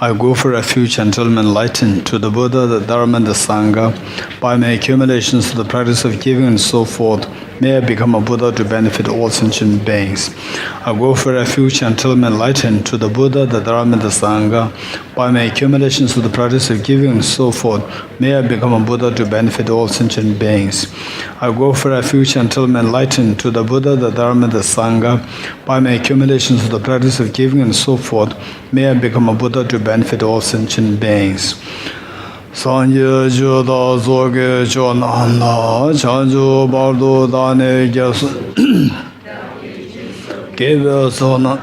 I go for refuge until I'm enlightened to the Buddha, the Dharma, and the Sangha. By my accumulations to the practice of giving and so forth, may I become a Buddha to benefit all sentient beings. I go for refuge until I'm enlightened to the Buddha, the Dharma, and the Sangha. By my accumulations to the practice of giving and so forth, may I become a Buddha to benefit all sentient beings. I go for refuge until I'm enlightened to the Buddha, the Dharma, and the Sangha. By my accumulations to the practice of giving and so forth, may I become a Buddha to benefit all sentient beings. Sanje Joda Zoge Jonala Chanju Bardo Dane Gyasu Kebe Sona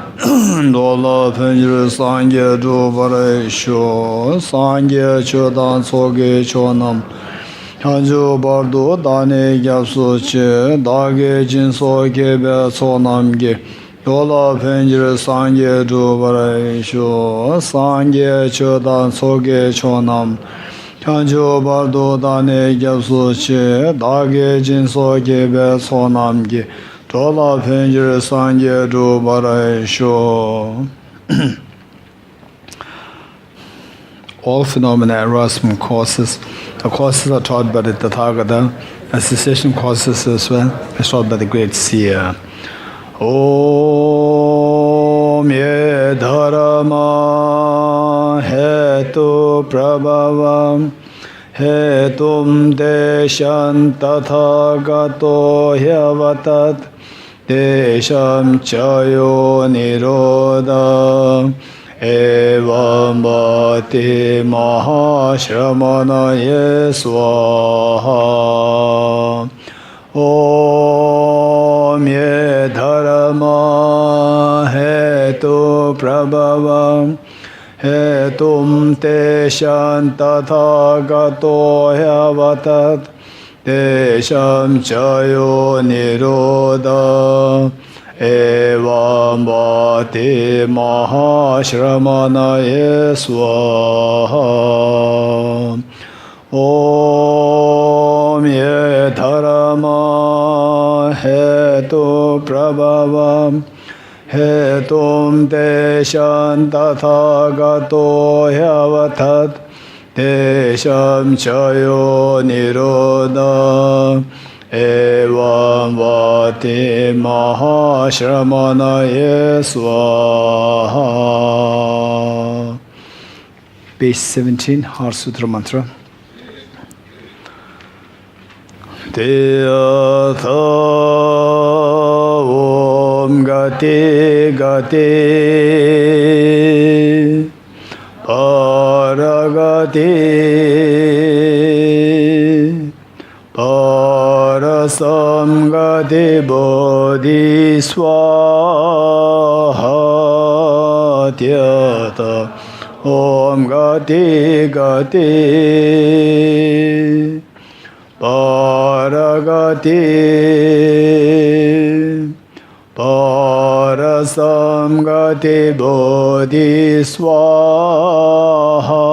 Dola Penjur Sanje Dubare Sho Sanje Chodan Zoge Chonam Chanju Bardo Dane Gyasu Che Dage Jinso Kebe Sonam Ge Dola Penjur Sanje Dubare Sho Sanje Chodan Zoge Chonam Chanjo bardo dane gyapsu che dage jinso gebe sonamgi dola penjir sanje du barai sho. All phenomena arise from causes. The causes are taught by the Tathagata, and cessation causes as well are taught by the great seer. Om ye dharma hetu prabhavam hetum desham tathagato hyavatat desham chayo nirodha evam bhati mahashramanaye swaha. Om ye dharma hetu prabhavam hetum tesham tathagato hyavatat desham chayo nirodha evam bhati mahashramanaye swaha. Om ye dharma hetu prabhavam hetum desham tathagato hyavatat desham chayo nirodha evam vati mahashramanaye swaha. Page 17, Heart Sutra Mantra. Tiyatha Om Gati Gati Paragati Parasamgati Bodhi Swaha. Tiyatha Om Gati Gati Paragati Parasamgati Bodhi Swaha.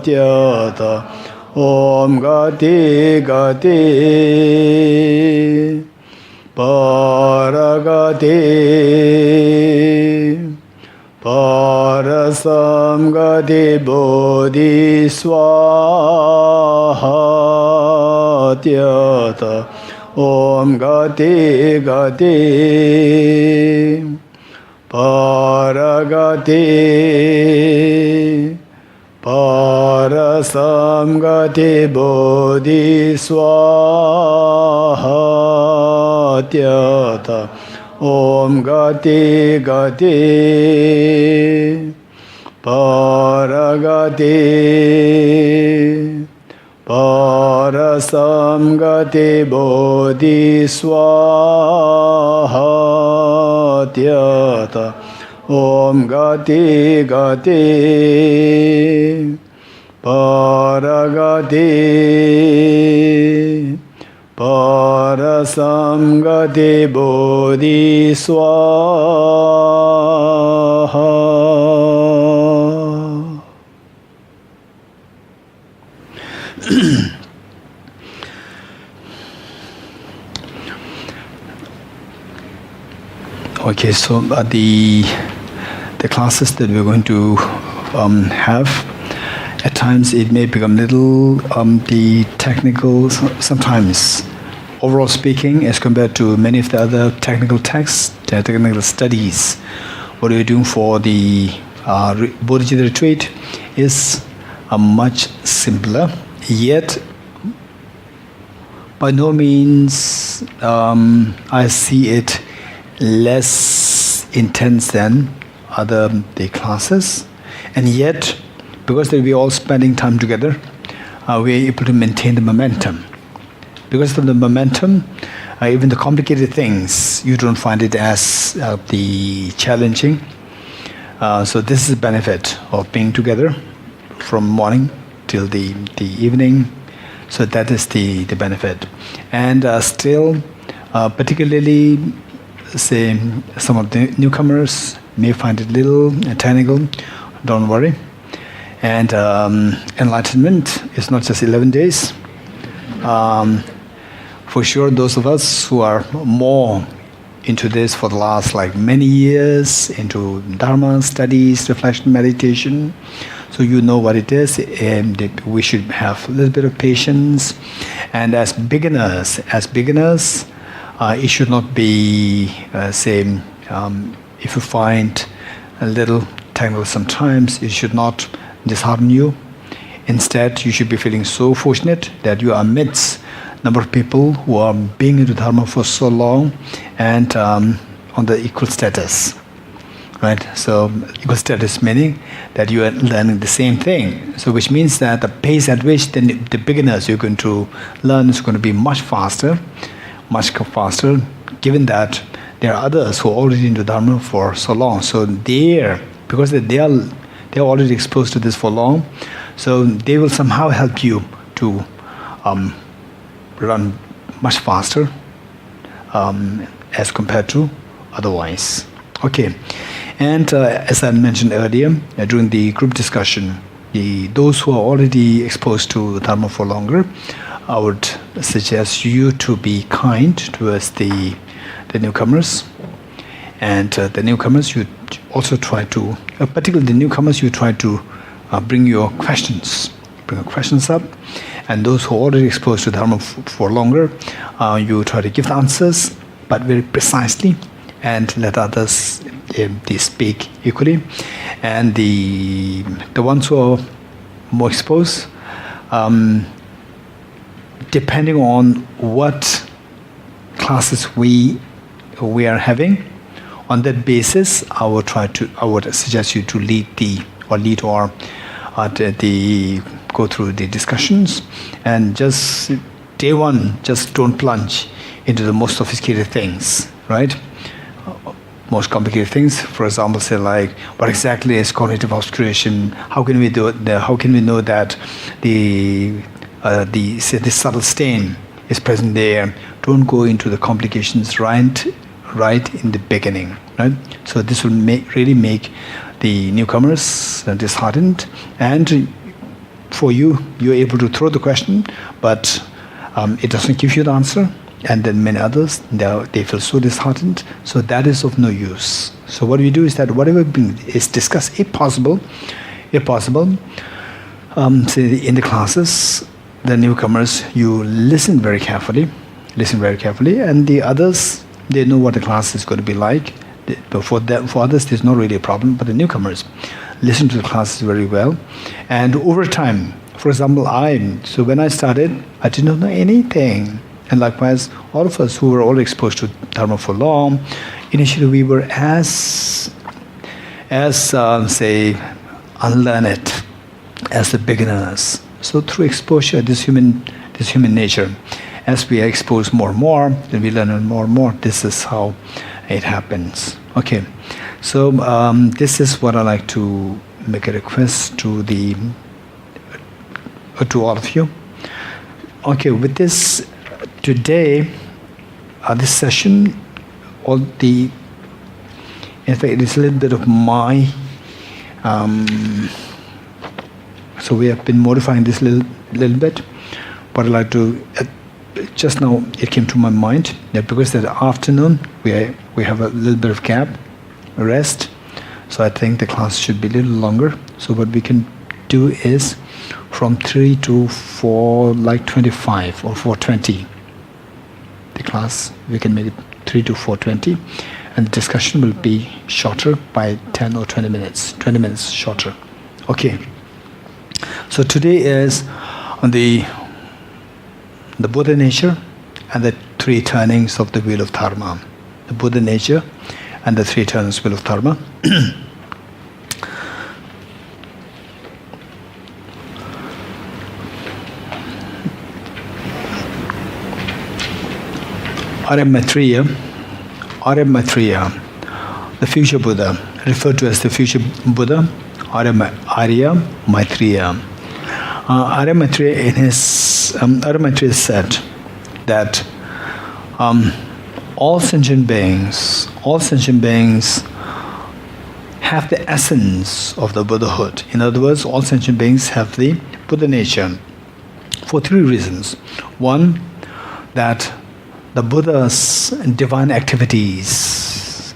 Tiyatha Om Gati Gati Paragati Parasamgati Bodhi Swaha. Tiyatha Om Gati Gati Paragati Parasamgati Bodhi Swaha. Tiyatha Om Gati Gati Paragati Parasamgati Bodhi Swaha. Tiyatha Om Gati Gati Paragati Parasamgati Bodhi Swaha. Okay, so the classes that we're going to have. At times it may become little the technical, sometimes overall speaking, as compared to many of the other technical texts, technical studies, what we're doing for the Bodhicitta retreat is much simpler, yet by no means I see it less intense than other the classes, and yet because we're all spending time together, we're able to maintain the momentum. Because of the momentum, even the complicated things, you don't find it as the challenging. So this is the benefit of being together from morning till the evening. So that is the benefit. And still, particularly, say, some of the newcomers may find it little technical. Don't worry. And enlightenment is not just 11 days. For sure, those of us who are more into this for the last many years, into Dharma studies, reflection, meditation, so you know what it is, and that we should have a little bit of patience. And as beginners, it should not be, if you find a little technical sometimes, it should not dishearten you. Instead, you should be feeling so fortunate that you are amidst a number of people who are being into Dharma for so long and on the equal status. Right? So equal status meaning that you are learning the same thing. So which means that the pace at which the beginners you're going to learn is going to be much faster, given that there are others who are already into Dharma for so long. So because they're already exposed to this for long, so they will somehow help you to run much faster as compared to otherwise. Okay, and as I mentioned earlier, during the group discussion, those who are already exposed to Dharma for longer, I would suggest you to be kind towards the newcomers. And the newcomers, you also try to, particularly the newcomers, you try to bring your questions up. And those who are already exposed to Dharma for longer, you try to give the answers, but very precisely, and let others they speak equally. And the ones who are more exposed, depending on what classes we are having, on that basis, I would suggest you to go through the discussions, and just day one, just don't plunge into the most sophisticated things, right? Most complicated things. For example, say what exactly is cognitive obscuration? How can we do it? How can we know that the subtle stain is present there? Don't go into the complications right in the beginning, right? So this will really make the newcomers disheartened, and for you're able to throw the question, but it doesn't give you the answer, and then many others, they feel so disheartened, so that is of no use. So what we do is that whatever is discussed, if possible, say in the classes, the newcomers, you listen very carefully, and the others, they know what the class is going to be like. But for others, there's not really a problem, but the newcomers listen to the classes very well. And over time, for example, so when I started, I did not know anything. And likewise, all of us who were all exposed to Dharma for long, initially we were as unlearned as the beginners. So through exposure, this human nature, as we are exposed more and more, then we learn more and more. This is how it happens. Okay, so this is what I like to make a request to all of you. Okay, with this today, this session, in fact, it is a little bit of my. So we have been modifying this little bit, but I'd like to. Just now, it came to my mind that because that afternoon we have a little bit of gap, rest. So I think the class should be a little longer. So what we can do is from 3 to 4, like 25 or 4:20. The class, we can make it 3 to 4:20. And the discussion will be shorter by 10 or 20 minutes. 20 minutes shorter. Okay. So today is on the Buddha nature and the 3 turnings of the wheel of Dharma. The Buddha nature and the 3 turnings wheel of Dharma. Arya Maitreya, the future Buddha, referred to as the future Buddha, Arya Maitreya. Arya Maitreya said that all sentient beings have the essence of the Buddhahood. In other words, all sentient beings have the Buddha nature for 3 reasons. One, that the Buddha's divine activities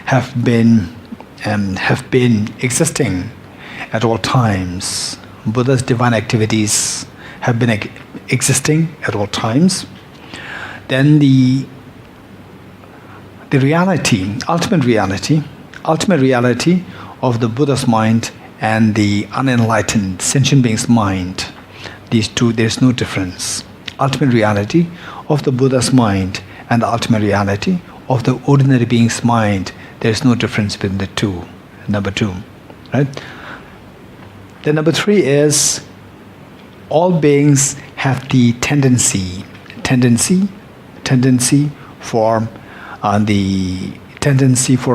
have been existing at all times. Buddha's divine activities have been existing at all times. Then the reality, ultimate reality of the Buddha's mind and the unenlightened sentient being's mind. These two, there's no difference. Ultimate reality of the Buddha's mind and the ultimate reality of the ordinary being's mind, there's no difference between the two. Number 2, right? Then number 3 is all beings have the tendency for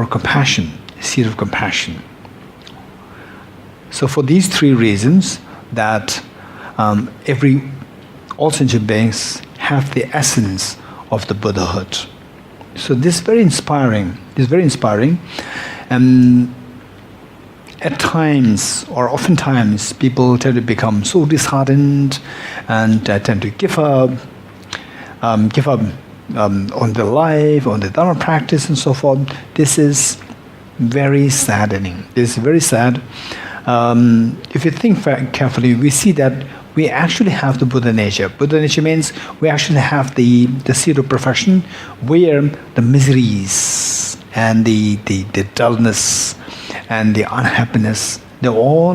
compassion, seed of compassion. So for these 3 reasons, that all sentient beings have the essence of the Buddhahood. So this is very inspiring. At times, or oftentimes, people tend to become so disheartened and tend to give up on their life, on the Dharma practice, and so forth. This is very saddening. This is very sad. If you think very carefully, we see that we actually have the Buddha nature. Buddha nature means we actually have the seed of perfection, where the miseries and the dullness and the unhappiness, they all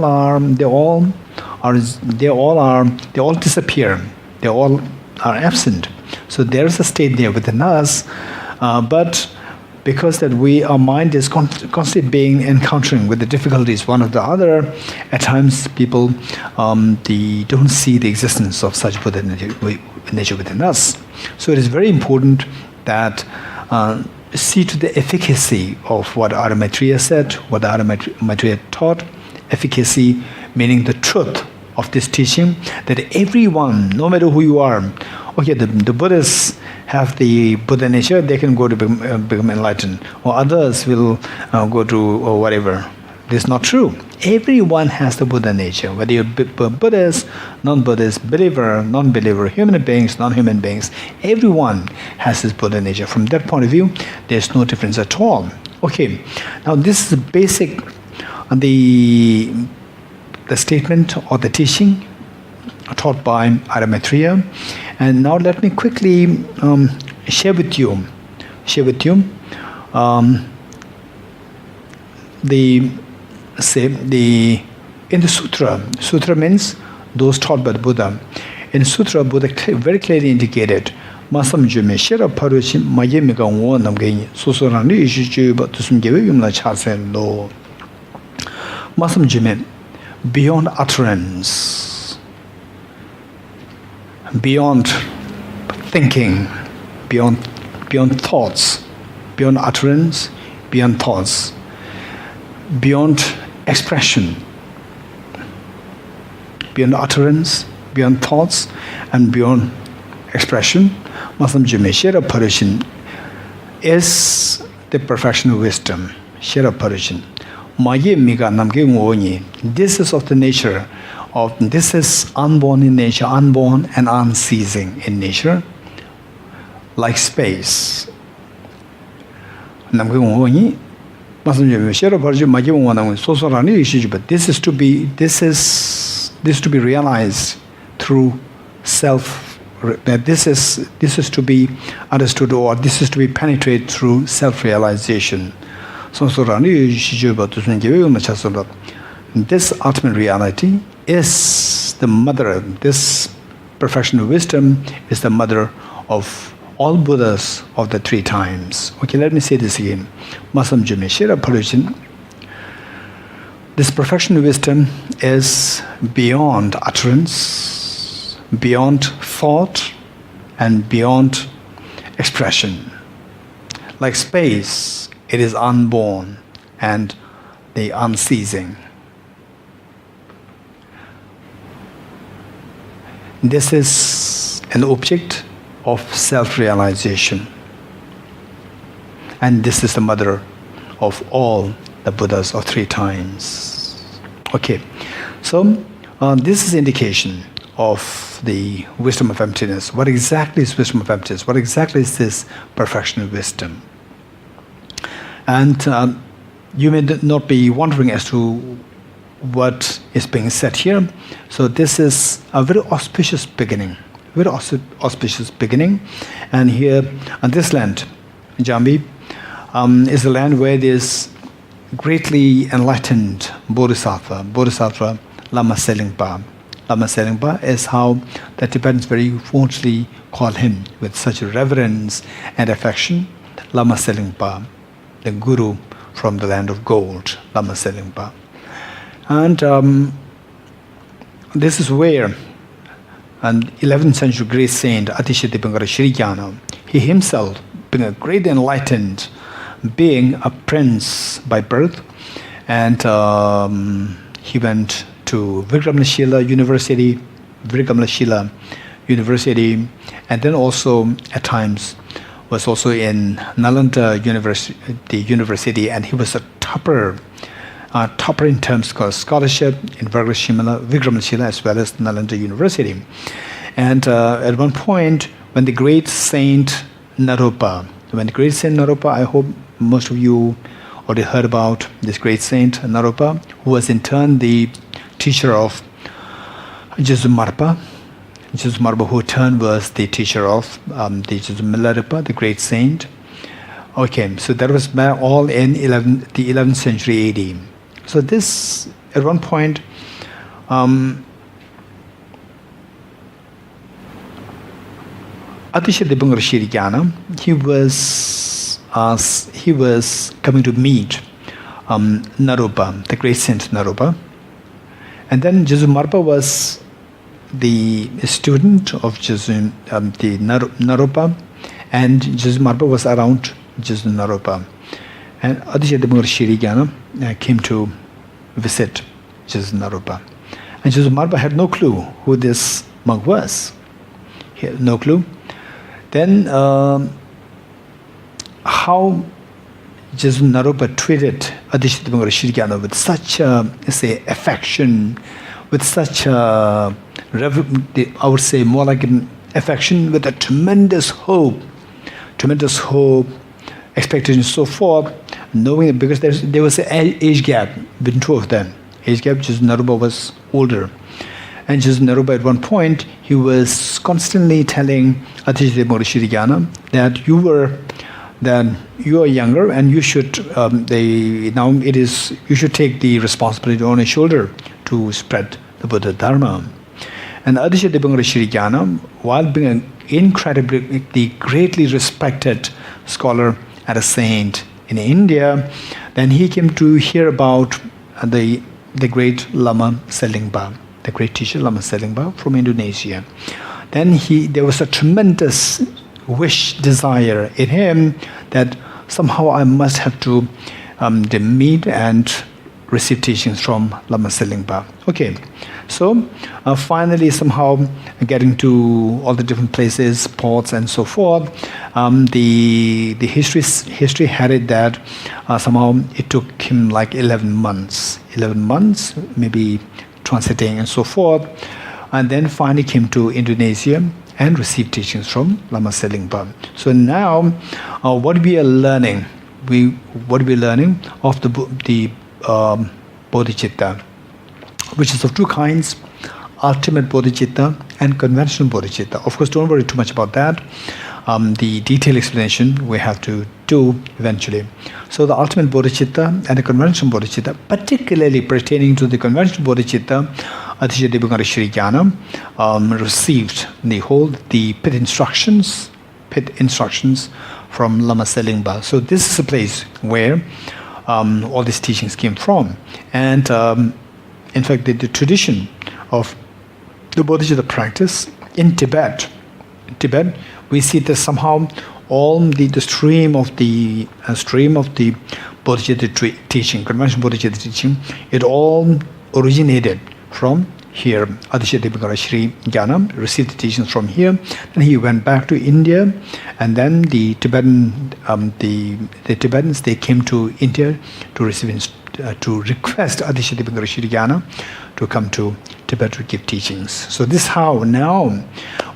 disappear. They all are absent. So there is a state there within us, but because that our mind is constantly being encountering with the difficulties one or the other, at times people they don't see the existence of such Buddha nature within us. So it is very important that see to the efficacy of what Arya Maitreya said, what Arya Maitreya taught. Efficacy meaning the truth of this teaching, that everyone, no matter who you are, okay, the Buddhists have the Buddha nature, they can go to become enlightened, or others will go to or whatever. This is not true. Everyone has the Buddha nature, whether you're Buddhist, non-Buddhist, believer, non-believer, human beings, non-human beings. Everyone has this Buddha nature. From that point of view, there's no difference at all. Okay, now this is basic, the statement or the teaching taught by Arya Maitreya. And now let me quickly share with you in the sutra means those taught by the Buddha. In sutra, Buddha very clearly indicated masam jume shira paruchi maye mega wo namge susurani ishi ju ba tusum gebe yumla chasen lo. Masam jume, beyond utterance, beyond thinking, beyond thoughts, beyond utterance, beyond thoughts, beyond expression, beyond utterance, beyond thoughts, and beyond expression, Masam Jume Shera Parishin is the perfection of wisdom. Shera Parishin. Maye Miga Namge Ngoni. This is of the nature of, this is unborn in nature, unborn and unceasing in nature, like space. Namge Ngoni But this is to be realized through self. That this is to be understood, or this is to be penetrated through self-realization. This ultimate reality is the mother. This perfection of wisdom is the mother of all Buddhas of the three times. Okay, let me say this again. This perfection of wisdom is beyond utterance, beyond thought, and beyond expression. Like space, it is unborn and the unceasing. This is an object of self-realization. And this is the mother of all the Buddhas of three times. Okay, so this is indication of the wisdom of emptiness. What exactly is wisdom of emptiness? What exactly is this perfection of wisdom? And you may not be wondering as to what is being said here. So this is a very auspicious beginning. Very auspicious beginning. And here on this land, Jambi, is a land where there's greatly enlightened Bodhisattva Lama Selingpa. Lama Selingpa is how the Tibetans very fondly call him with such reverence and affection. Lama Selingpa, the guru from the land of gold, Lama Selingpa. And this is where an 11th century great saint, Atisha Dipangara Shriyana, he himself, being a great enlightened being, a prince by birth, and he went to Virgamashila University, and then also at times was also in Nalanda University, and he was a topper in terms of scholarship in Virgamashila as well as Nalanda University. And at one point, when the great Saint Naropa, I hope most of you already heard about this great Saint Naropa, who was in turn the teacher of Jesu Marpa. Jesu Marpa, who in turn was the teacher of the Jesu Milarepa, the great saint. Okay, so that was all in the 11th century AD. So this, at one point, Atisha Dipangara Shriyana, he was coming to meet Naropa, the great saint Naropa. And then Jesu Marpa was the student of Jesu, the Naropa, and Jesu Marpa was around Jesu Naropa. And Atisha Dipangara Shriyana came to visit Jesu Naropa. And Jesu Marpa had no clue who this monk was. He had no clue. Then how Jesu Naropa treated Atisha Dipangara Shriyana with such affection, with such I would say more like an affection with a tremendous hope, expectation and so forth, knowing that because there was an age gap between two of them. Age gap, Jesu Naropa was older. And Jesu Naropa at one point, he was constantly telling Atisha Dipangara Shriyana that you are younger and you should you should take the responsibility on your shoulder to spread the Buddha Dharma. And Atisha Dipangara Shriyana, while being an incredibly greatly respected scholar and a saint in India, then he came to hear about the great Lama Selingpa, the great teacher Lama Selingpa from Indonesia. Then there was a tremendous desire in him that somehow I must have to meet and receive teachings from Lama Selingpa. Okay, so finally somehow getting to all the different places, ports and so forth, the history had it that somehow it took him like 11 months, maybe transiting and so forth, and then finally came to Indonesia and received teachings from Lama Selingpa. So now what we are learning we're learning of the bodhicitta, which is of two kinds: ultimate bodhicitta and conventional bodhicitta. Of course, don't worry too much about that. The detailed explanation we have to do eventually. So the ultimate bodhicitta and the conventional bodhicitta, particularly pertaining to the conventional bodhicitta, Atisha Devangara Shri Jnana received the pit instructions from Lama Selingpa. So this is a place where all these teachings came from. And in fact, the tradition of the bodhicitta practice in Tibet, we see that somehow all the stream of the bodhicitta teaching, conventional bodhicitta teaching, it all originated from here. Atisha Devangara Shri Jnana received the teachings from here. Then he went back to India, and then the Tibetans, they came to India to receive to request Atisha Devangara Shri Jnana to come to Tibet to give teachings. So this is how now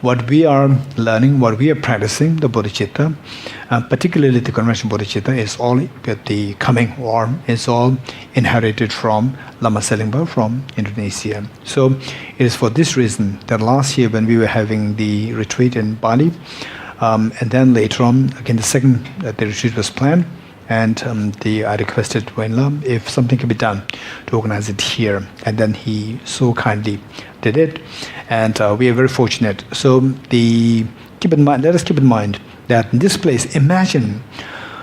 what we are learning, what we are practicing, the bodhicitta, particularly the conventional bodhicitta, is all the coming, or is all inherited from Lama Selingpa from Indonesia. So it is for this reason that last year when we were having the retreat in Bali, and then later on, again the retreat was planned, and I requested Wenla if something can be done to organize it here, and then he so kindly did it, and we are very fortunate. So let us keep in mind that in this place, imagine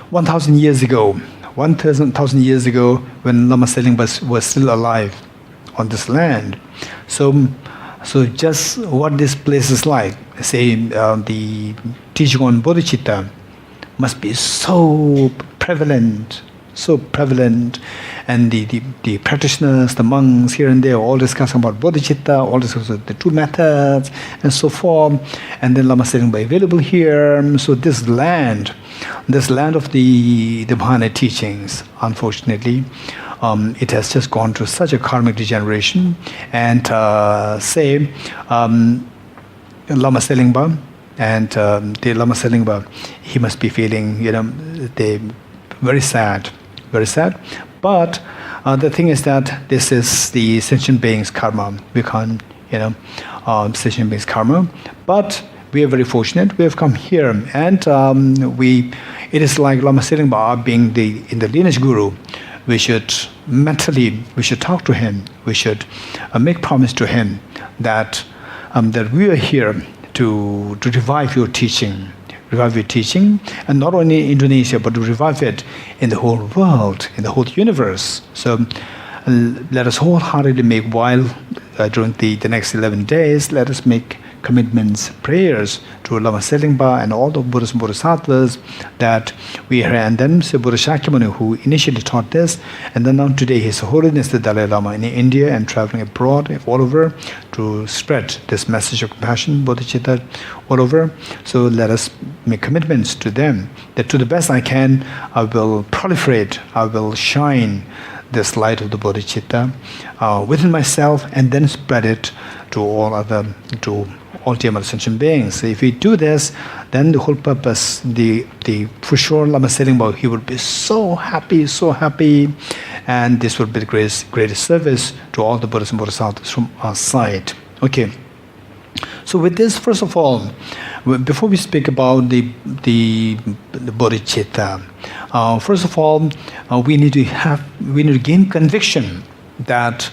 1,000 years ago, when Lama Selingpa was still alive on this land. So just what this place is like, say the teaching on bodhicitta must be so prevalent, and the practitioners, the monks here and there, all discussing about bodhicitta, all discussing the two methods, and so forth. And then Lama Selingpa available here. So this land of the Mahayana teachings, unfortunately, it has just gone through such a karmic degeneration. And Lama Selingpa, and the Lama Selingpa, he must be feeling, very sad. But the thing is that this is the sentient being's karma. We can't, sentient being's karma. But we are very fortunate. We have come here, and it is like Lama Selingpa being in the lineage guru. We should talk to him. We should make promise to him that we are here to revive your teaching, and not only in Indonesia, but to revive it in the whole world, in the whole universe. So let us wholeheartedly make, while during the next 11 days, let us make commitments, prayers to Lama Selingpa and all the Buddhas and Bodhisattvas that we are. And then Buddha Shakyamuni, who initially taught this, and then now today His Holiness the Dalai Lama in India and traveling abroad all over to spread this message of compassion, bodhicitta, all over. So let us make commitments to them that to the best I can, I will proliferate, I will shine this light of the bodhicitta within myself, and then spread it to all dear sentient beings. So if we do this, then the whole purpose, for sure Lama Selingpa, he would be so happy, and this would be the greatest service to all the Buddhas and Bodhisattvas from our side. Okay. So with this, first of all, before we speak about the bodhicitta, first of all, we need to gain conviction that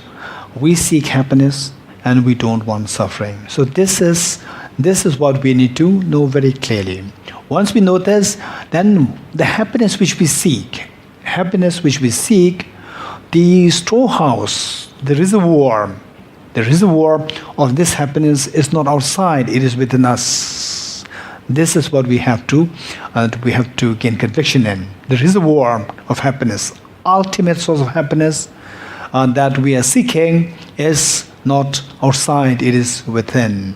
we seek happiness and we don't want suffering. So this is what we need to know very clearly. Once we know this, then the happiness which we seek, the storehouse, the reservoir of this happiness is not outside, it is within us. This is what we have to gain conviction in. The reservoir of happiness, ultimate source of happiness that we are seeking is not outside, it is within.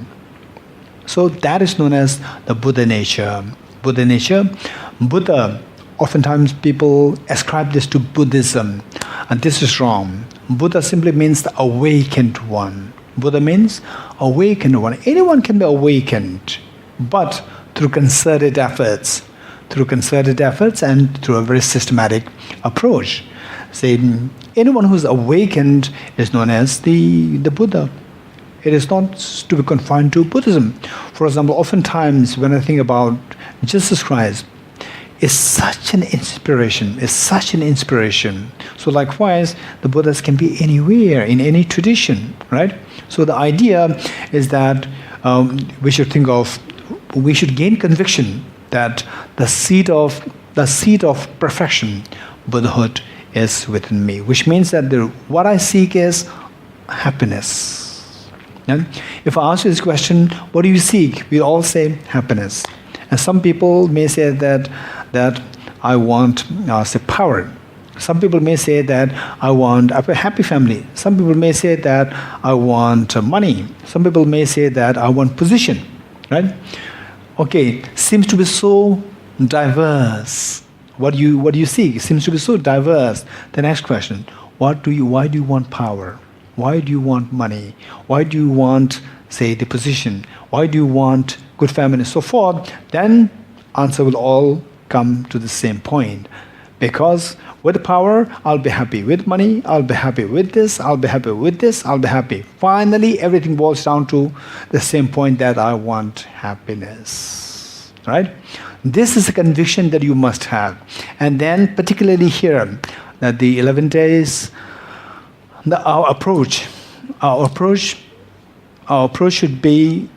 So that is known as the Buddha nature. Buddha, oftentimes people ascribe this to Buddhism, and this is wrong. Buddha simply means the awakened one. Buddha means awakened one. Anyone can be awakened, but through concerted efforts, through concerted efforts and through a very systematic approach. Say, anyone who's awakened is known as the Buddha. It is not to be confined to Buddhism. For example, oftentimes when I think about Jesus Christ, it's such an inspiration. It's such an inspiration. So likewise, the Buddhas can be anywhere, in any tradition, right? So the idea is that we should gain conviction that the seed of perfection, Buddhahood, is within me, which means that what I seek is happiness. And if I ask you this question, what do you seek? We all say happiness. And some people may say that I want say power. Some people may say that I want a happy family. Some people may say that I want money. Some people may say that I want position. Right? Okay, seems to be so diverse. What do you seek? It seems to be so diverse. The next question: why do you want power? Why do you want money? Why do you want, say, the position? Why do you want good family and so forth? Then answer will all come to the same point. Because with power, I'll be happy. With money, I'll be happy. With this, I'll be happy. With this, I'll be happy. Finally, everything boils down to the same point, that I want happiness. Right? This is a conviction that you must have. And then particularly here, that the 11 days, our approach should be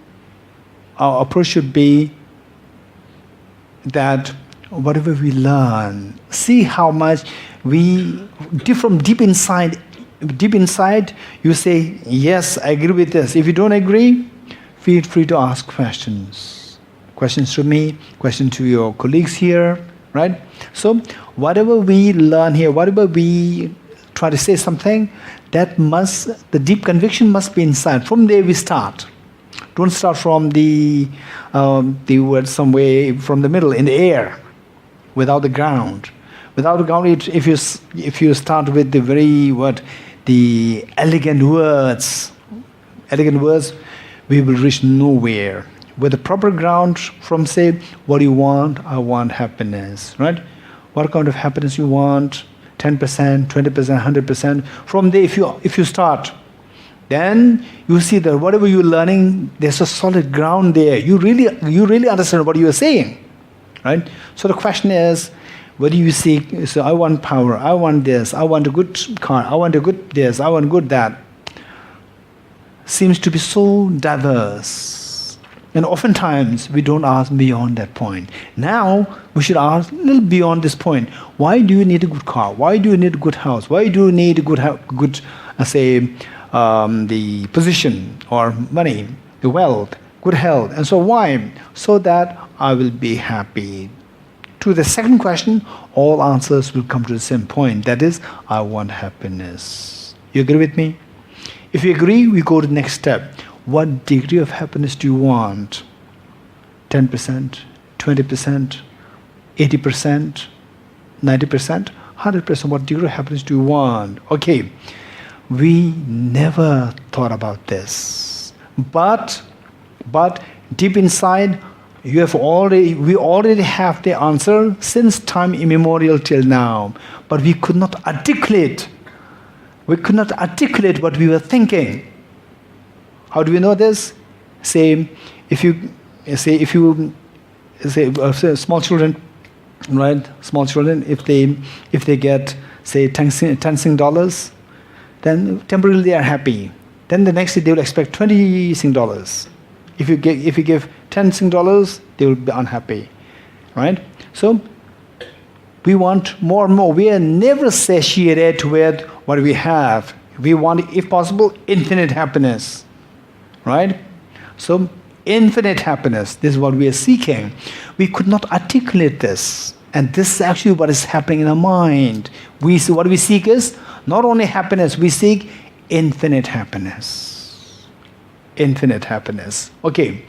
that whatever we learn, see how much from deep inside, you say, yes, I agree with this. If you don't agree, feel free to ask questions. Questions to me, questions to your colleagues here, right? So whatever we learn here, whatever we try to say something, the deep conviction must be inside. From there we start. Don't start from the word somewhere from the middle, in the air, without the ground. Without the ground, if you start with the elegant words, we will reach nowhere. With the proper ground, from say, what do you want? I want happiness, right? What kind of happiness you want? 10%, 20%, 100%. From there, if you start, then you see that whatever you're learning, there's a solid ground there. You really understand what you are saying, right? So the question is, what do you seek? So I want power. I want this. I want a good car. I want a good this. I want good that. Seems to be so diverse. And oftentimes, we don't ask beyond that point. Now, we should ask a little beyond this point. Why do you need a good car? Why do you need a good house? Why do you need a good the position or money, the wealth, good health? And so why? So that I will be happy. To the second question, all answers will come to the same point. That is, I want happiness. You agree with me? If you agree, we go to the next step. What degree of happiness do you want? 10%, 20%, 80%, 90%, 100%? What degree of happiness do you want? Okay, we never thought about this. But deep inside, we already have the answer since time immemorial till now. But we could not articulate. We could not articulate what we were thinking. How do we know this? Say small children, right? Small children, if they get, say, 10 Sing dollars, then temporarily they are happy. Then the next day they will expect 20 Sing dollars. If you give 10 Sing dollars, they will be unhappy, right? So we want more and more. We are never satiated with what we have. We want, if possible, infinite happiness. Right? So, infinite happiness, this is what we are seeking. We could not articulate this. And this is actually what is happening in our mind. What we seek is not only happiness, we seek infinite happiness. Infinite happiness. Okay.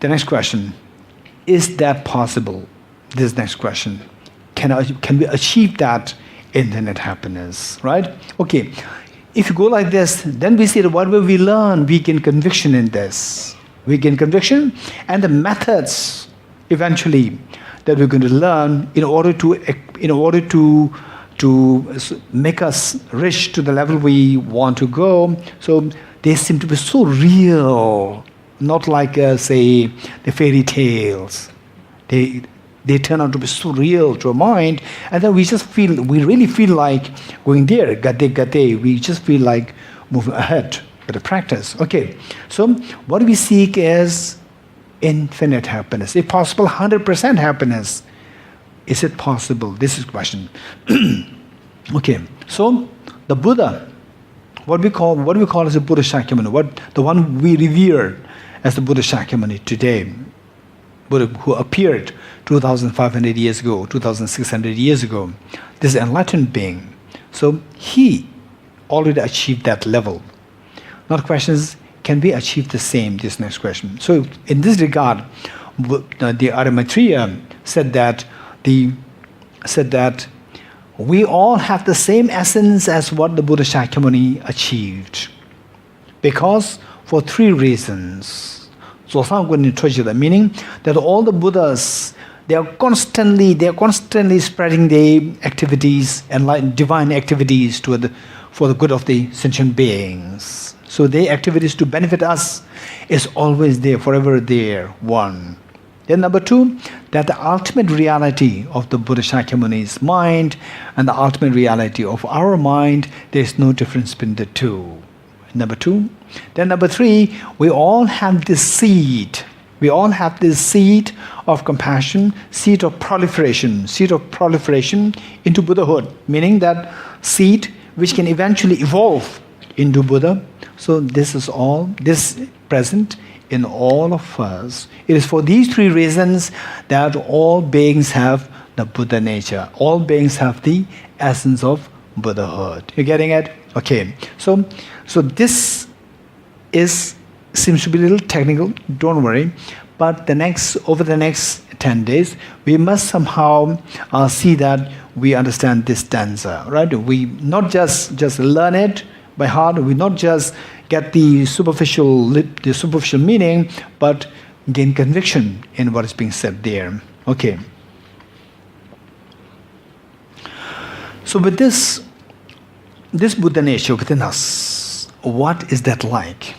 The next question. Is that possible? This next question. Can we achieve that infinite happiness? Right? Okay. If you go like this, then we see that whatever we learn, we gain conviction in this. We gain conviction, and the methods, eventually, that we're going to learn in order to make us rich to the level we want to go. So they seem to be so real, not like, say, the fairy tales. They turn out to be so real to our mind, and then we really feel like going there, gate. We just feel like moving ahead with the practice. Okay, so what we seek is infinite happiness. If possible, 100% happiness. Is it possible? This is the question. Okay, so the Buddha, what we call as the Buddha Shakyamuni, the one we revere as the Buddha Shakyamuni today, Buddha who appeared 2,500 years ago, 2,600 years ago, this enlightened being. So he already achieved that level. Now the question is, can we achieve the same? This next question. So in this regard, the Arimathea said that we all have the same essence as what the Buddha Shakyamuni achieved. Because for three reasons. So I'm going to tell you the meaning that all the Buddhas, they are constantly spreading their activities and divine activities for the good of the sentient beings. So their activities to benefit us is always there, forever there, one. Then number two, that the ultimate reality of the Buddha Shakyamuni's mind and the ultimate reality of our mind, there is no difference between the two. Number two. Then number three, we all have this seed. We all have this seed of compassion, seed of proliferation into Buddhahood, meaning that seed which can eventually evolve into Buddha. So this is present in all of us. It is for these three reasons that all beings have the Buddha nature. All beings have the essence of Buddhahood. You getting it? Okay. So this seems to be a little technical. Don't worry. But over the next 10 days, we must somehow see that we understand this stanza, right? We not just learn it by heart. We not just get the superficial meaning, but gain conviction in what is being said there. Okay. So with this Buddha nature within us, what is that like?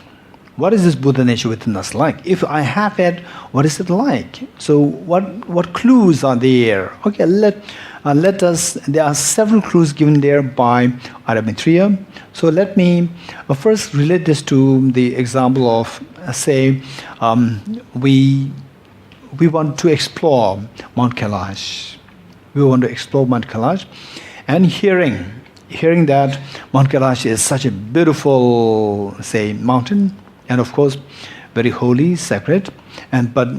What is this Buddha nature within us like? If I have it, what is it like? So what clues are there? Okay, let us. There are several clues given there by Arimathea. So let me first relate this to the example of, say, we want to explore Mount Kailash. We want to explore Mount Kailash, and hearing that Mount Kailash is such a beautiful, say, mountain, and of course, very holy, sacred, but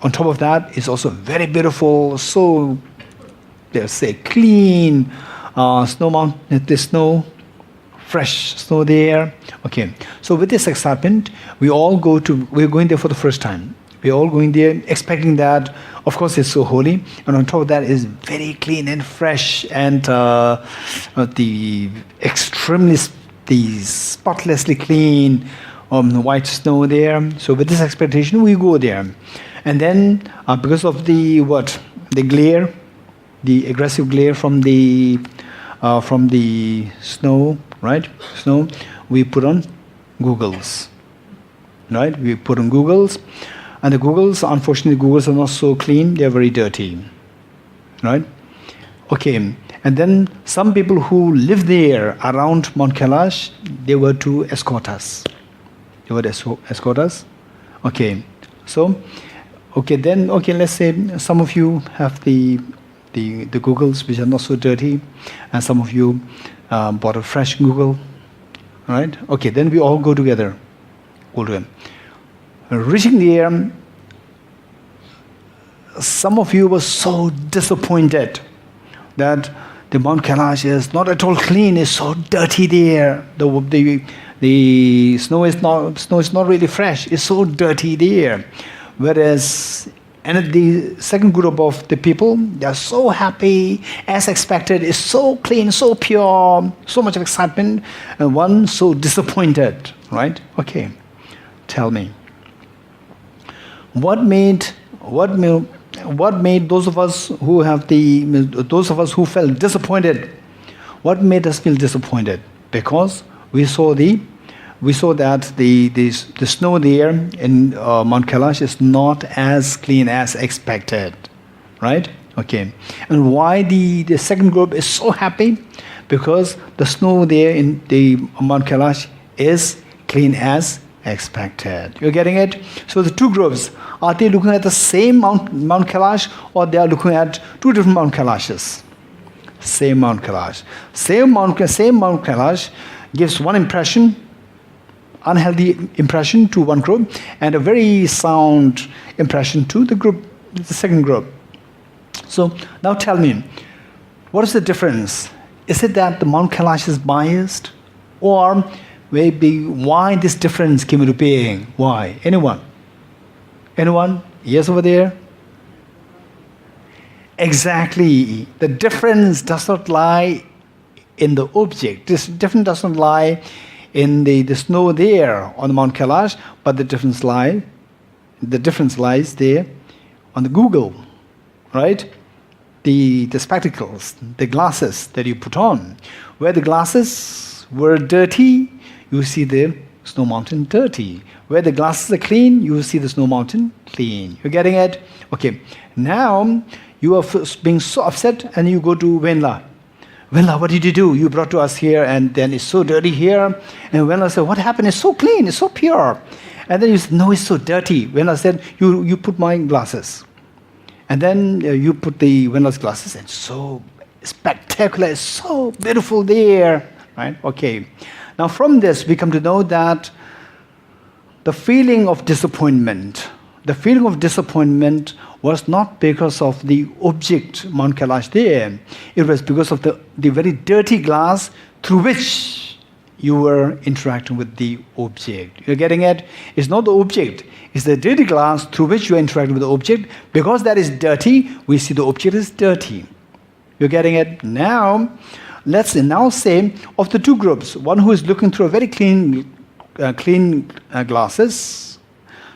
on top of that, it's also very beautiful, so let's say clean snow mountain, the snow, fresh snow there. Okay, so with this excitement, we're going there for the first time. We're all going there expecting that, of course, it's so holy, and on top of that is very clean and fresh, and the spotlessly clean white snow there. So with this expectation, we go there, and then because of the glare, the aggressive glare from the snow, right? Snow, we put on goggles, right? We put on goggles. And the goggles, unfortunately, goggles are not so clean. They are very dirty, right? Okay. And then some people who live there around Mount Kailash, they were to escort us. Okay. So, let's say some of you have the goggles which are not so dirty, and some of you bought a fresh goggle, right? Okay. Then we all go together. Reaching there, some of you were so disappointed that the Mount Kailash is not at all clean. It's so dirty there. The snow is not really fresh. It's so dirty there. Whereas, and the second group of the people, they are so happy, as expected. It's so clean, so pure, so much of excitement, and one so disappointed, right? Okay, tell me. What made what made those of us who felt disappointed, what made us feel disappointed? Because we saw that the snow there in Mount Kailash is not as clean as expected, right? Okay. And why the second group is so happy? Because the snow there in the Mount Kailash is clean as expected. You're getting it? So the two groups, are they looking at the same Mount Kailash, or they are looking at two different Mount Kailashes? Same Mount Kailash. Same Mount Kailash gives one impression, unhealthy impression to one group, and a very sound impression to the second group. So now tell me, what is the difference? Is it that the Mount Kailash is biased? Or maybe why this difference came into being? Why? Anyone? Anyone? Yes, over there? Exactly. The difference does not lie in the object. This difference does not lie in the snow there on the Mount Kailash, but the difference lies there on the Google, right? The spectacles, the glasses that you put on. Where the glasses were dirty, you see the snow mountain dirty. Where the glasses are clean, you will see the snow mountain clean. You're getting it? Okay. Now, you are being so upset and you go to Venla. Venla, what did you do? You brought to us here and then it's so dirty here. And Venla said, what happened? It's so clean, it's so pure. And then you said, no, it's so dirty. Venla said, you put my glasses. And then you put the Venla's glasses and it's so spectacular, it's so beautiful there. Right? Okay. Now from this, we come to know that the feeling of disappointment was not because of the object, Mount Kailash there. It was because of the very dirty glass through which you were interacting with the object. You're getting it? It's not the object. It's the dirty glass through which you're interacting with the object. Because that is dirty, we see the object is dirty. You're getting it? Now, let's now say of the two groups, one who is looking through a very clean glasses,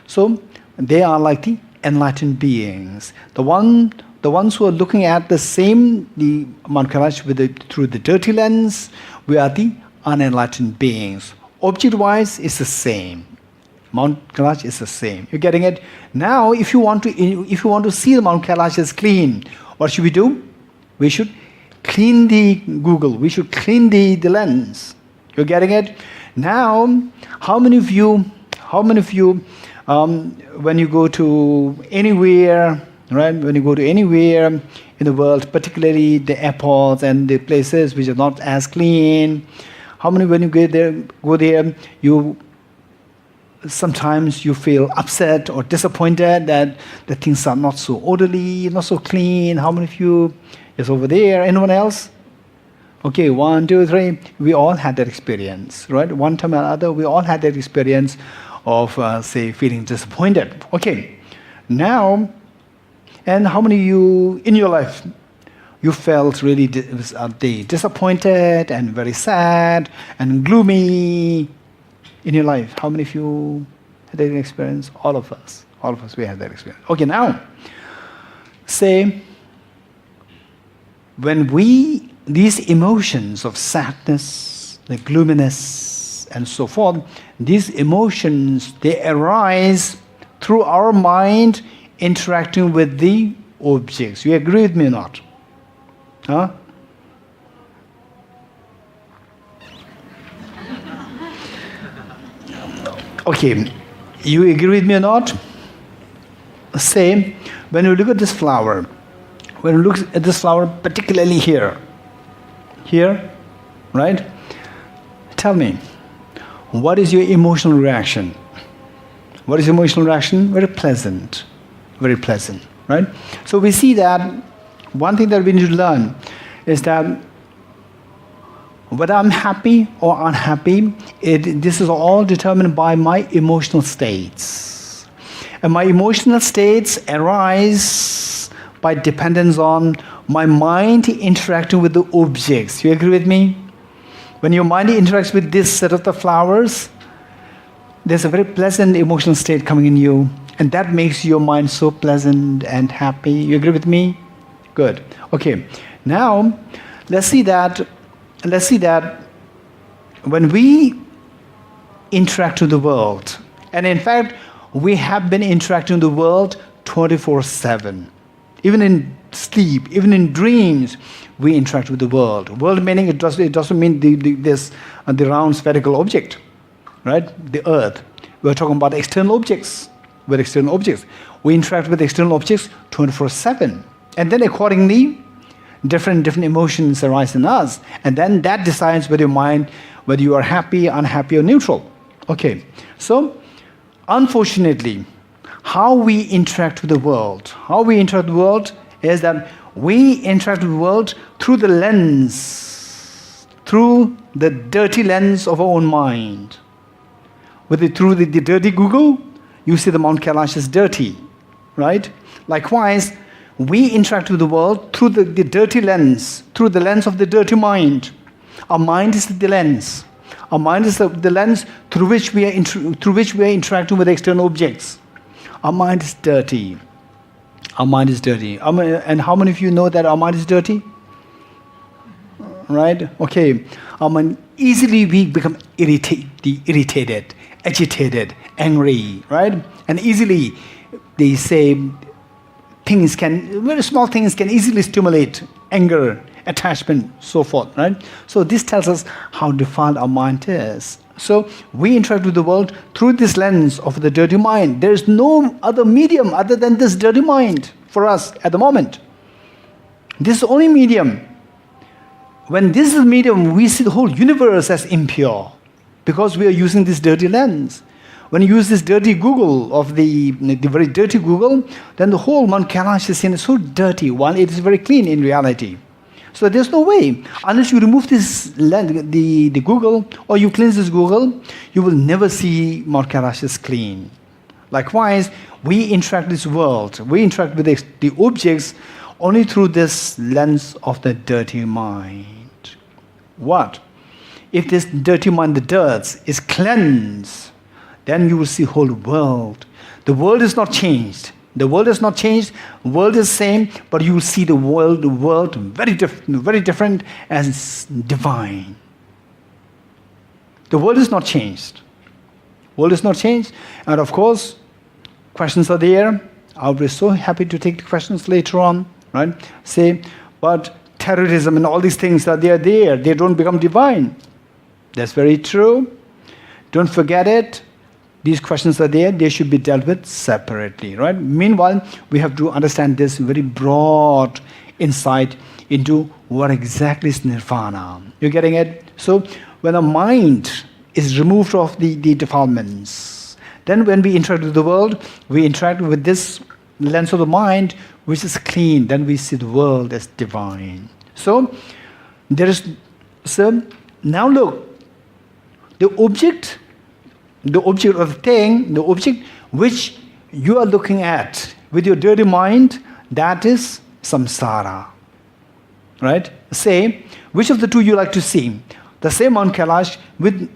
so they are like the enlightened beings. The ones who are looking at the Mount Kailash through the dirty lens, we are the unenlightened beings. Object-wise, it's the same. Mount Kailash is the same. You're getting it? Now, if you want to see the Mount Kailash as clean, what should we do? We should clean the Google. We should clean the lens. You're getting it? Now, how many of you, when you go to anywhere, right? When you go to anywhere in the world, particularly the airports and the places which are not as clean, how many when you go there, sometimes you feel upset or disappointed that the things are not so orderly, not so clean? How many of you is over there? Anyone else? Okay, 1, 2, 3. We all had that experience, right? One time or another, we all had that experience of, say, feeling disappointed. Okay, now, and how many of you in your life, you felt really disappointed and very sad and gloomy in your life? How many of you had that experience? All of us, we had that experience. Okay, now, say, when these emotions of sadness, the gloominess, and so forth, these emotions, they arise through our mind interacting with the objects. You agree with me or not? Huh? Okay, you agree with me or not? Say, when you look at this flower, particularly here, right? Tell me, what is your emotional reaction? What is your emotional reaction? Very pleasant, right? So we see that one thing that we need to learn is that whether I'm happy or unhappy, this is all determined by my emotional states. And my emotional states arise by dependence on my mind interacting with the objects. You agree with me? When your mind interacts with this set of the flowers, there's a very pleasant emotional state coming in you. And that makes your mind so pleasant and happy. You agree with me? Good. Okay. Now, let's see that when we interact with the world, and in fact, we have been interacting with the world 24/7. Even in sleep, even in dreams, we interact with the world. World meaning it doesn't mean the round spherical object, right? The earth. We're talking about external objects. With external objects, we interact with external objects 24/7, and then accordingly, different emotions arise in us, and then that decides whether your mind, whether you are happy, unhappy, or neutral. Okay, so unfortunately, how we interact with the world, is that we interact with the world through the lens, through the dirty lens of our own mind. Through the dirty Google, you see the Mount Kailash is dirty, right? Likewise, we interact with the world through the dirty lens, through the lens of the dirty mind. Our mind is the lens. Our mind is the lens through which we are interacting with external objects. Our mind is dirty. Our mind is dirty. And how many of you know that our mind is dirty? Right? Okay. Our mind, easily we become irritated, agitated, angry, right? And easily they say very small things can easily stimulate anger, attachment, so forth, right? So this tells us how defiled our mind is. So we interact with the world through this lens of the dirty mind. There is no other medium other than this dirty mind for us at the moment. This is the only medium. When this is the medium, we see the whole universe as impure because we are using this dirty lens. When you use this dirty Google, of the very dirty Google, then the whole Mount Kailash is seen as so dirty, while it is very clean in reality. So there's no way, unless you remove this the Google, or you cleanse this Google, you will never see Mount Kailash is clean. Likewise, we interact with this world, we interact with the objects only through this lens of the dirty mind. What? If this dirty mind, the dirt, is cleansed, then you will see whole world. The world is not changed. The world is not changed. The world is same, but you will see the world very different as divine. The world is not changed. World is not changed, and of course, questions are there. I'll be so happy to take the questions later on, right? Say, but terrorism and all these things that they are there, they don't become divine. That's very true. Don't forget it. These questions are there, they should be dealt with separately, right? Meanwhile, we have to understand this very broad insight into what exactly is nirvana. You're getting it? So, when a mind is removed of the defilements, then when we interact with the world, we interact with this lens of the mind, which is clean, then we see the world as divine. So, now look, the object of the thing, the object which you are looking at with your dirty mind, that is samsara. Right? Say, which of the two you like to see? The same Mount Kailash with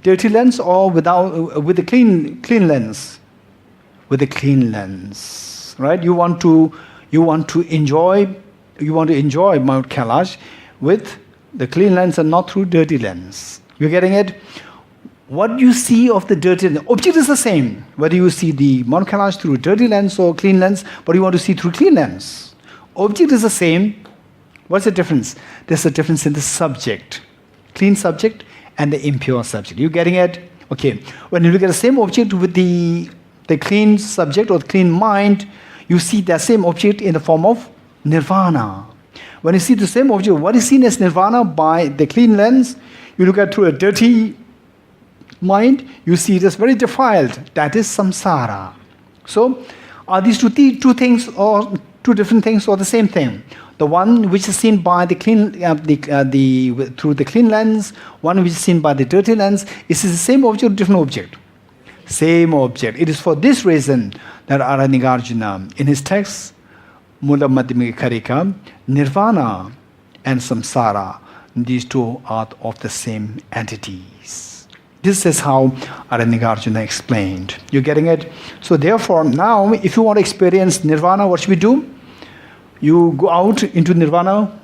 dirty lens or with the clean lens? With the clean lens. Right? You want to enjoy Mount Kailash with the clean lens and not through dirty lens. You're getting it? What you see of the dirty lens, object is the same, whether you see the Mount Kailash through dirty lens or clean lens, but you want to see through clean lens. Object is the same. What's the difference? There's a difference in the subject. Clean subject and the impure subject. You getting it? Okay. When you look at the same object with the clean subject or the clean mind, you see that same object in the form of nirvana. When you see the same object, what is seen as nirvana by the clean lens, you look at through a dirty mind, you see it as very defiled. That is samsara. So, are these two things or two different things or the same thing? The one which is seen by the clean, through the clean lens, one which is seen by the dirty lens, is it the same object or different object? Same object. It is for this reason that Aranigarjuna, in his text, Mula Madhyamika Karika, nirvana and samsara, these two are of the same entities. This is how Aranyakarjuna explained. You getting it? So therefore, now if you want to experience nirvana, what should we do? You go out into nirvana.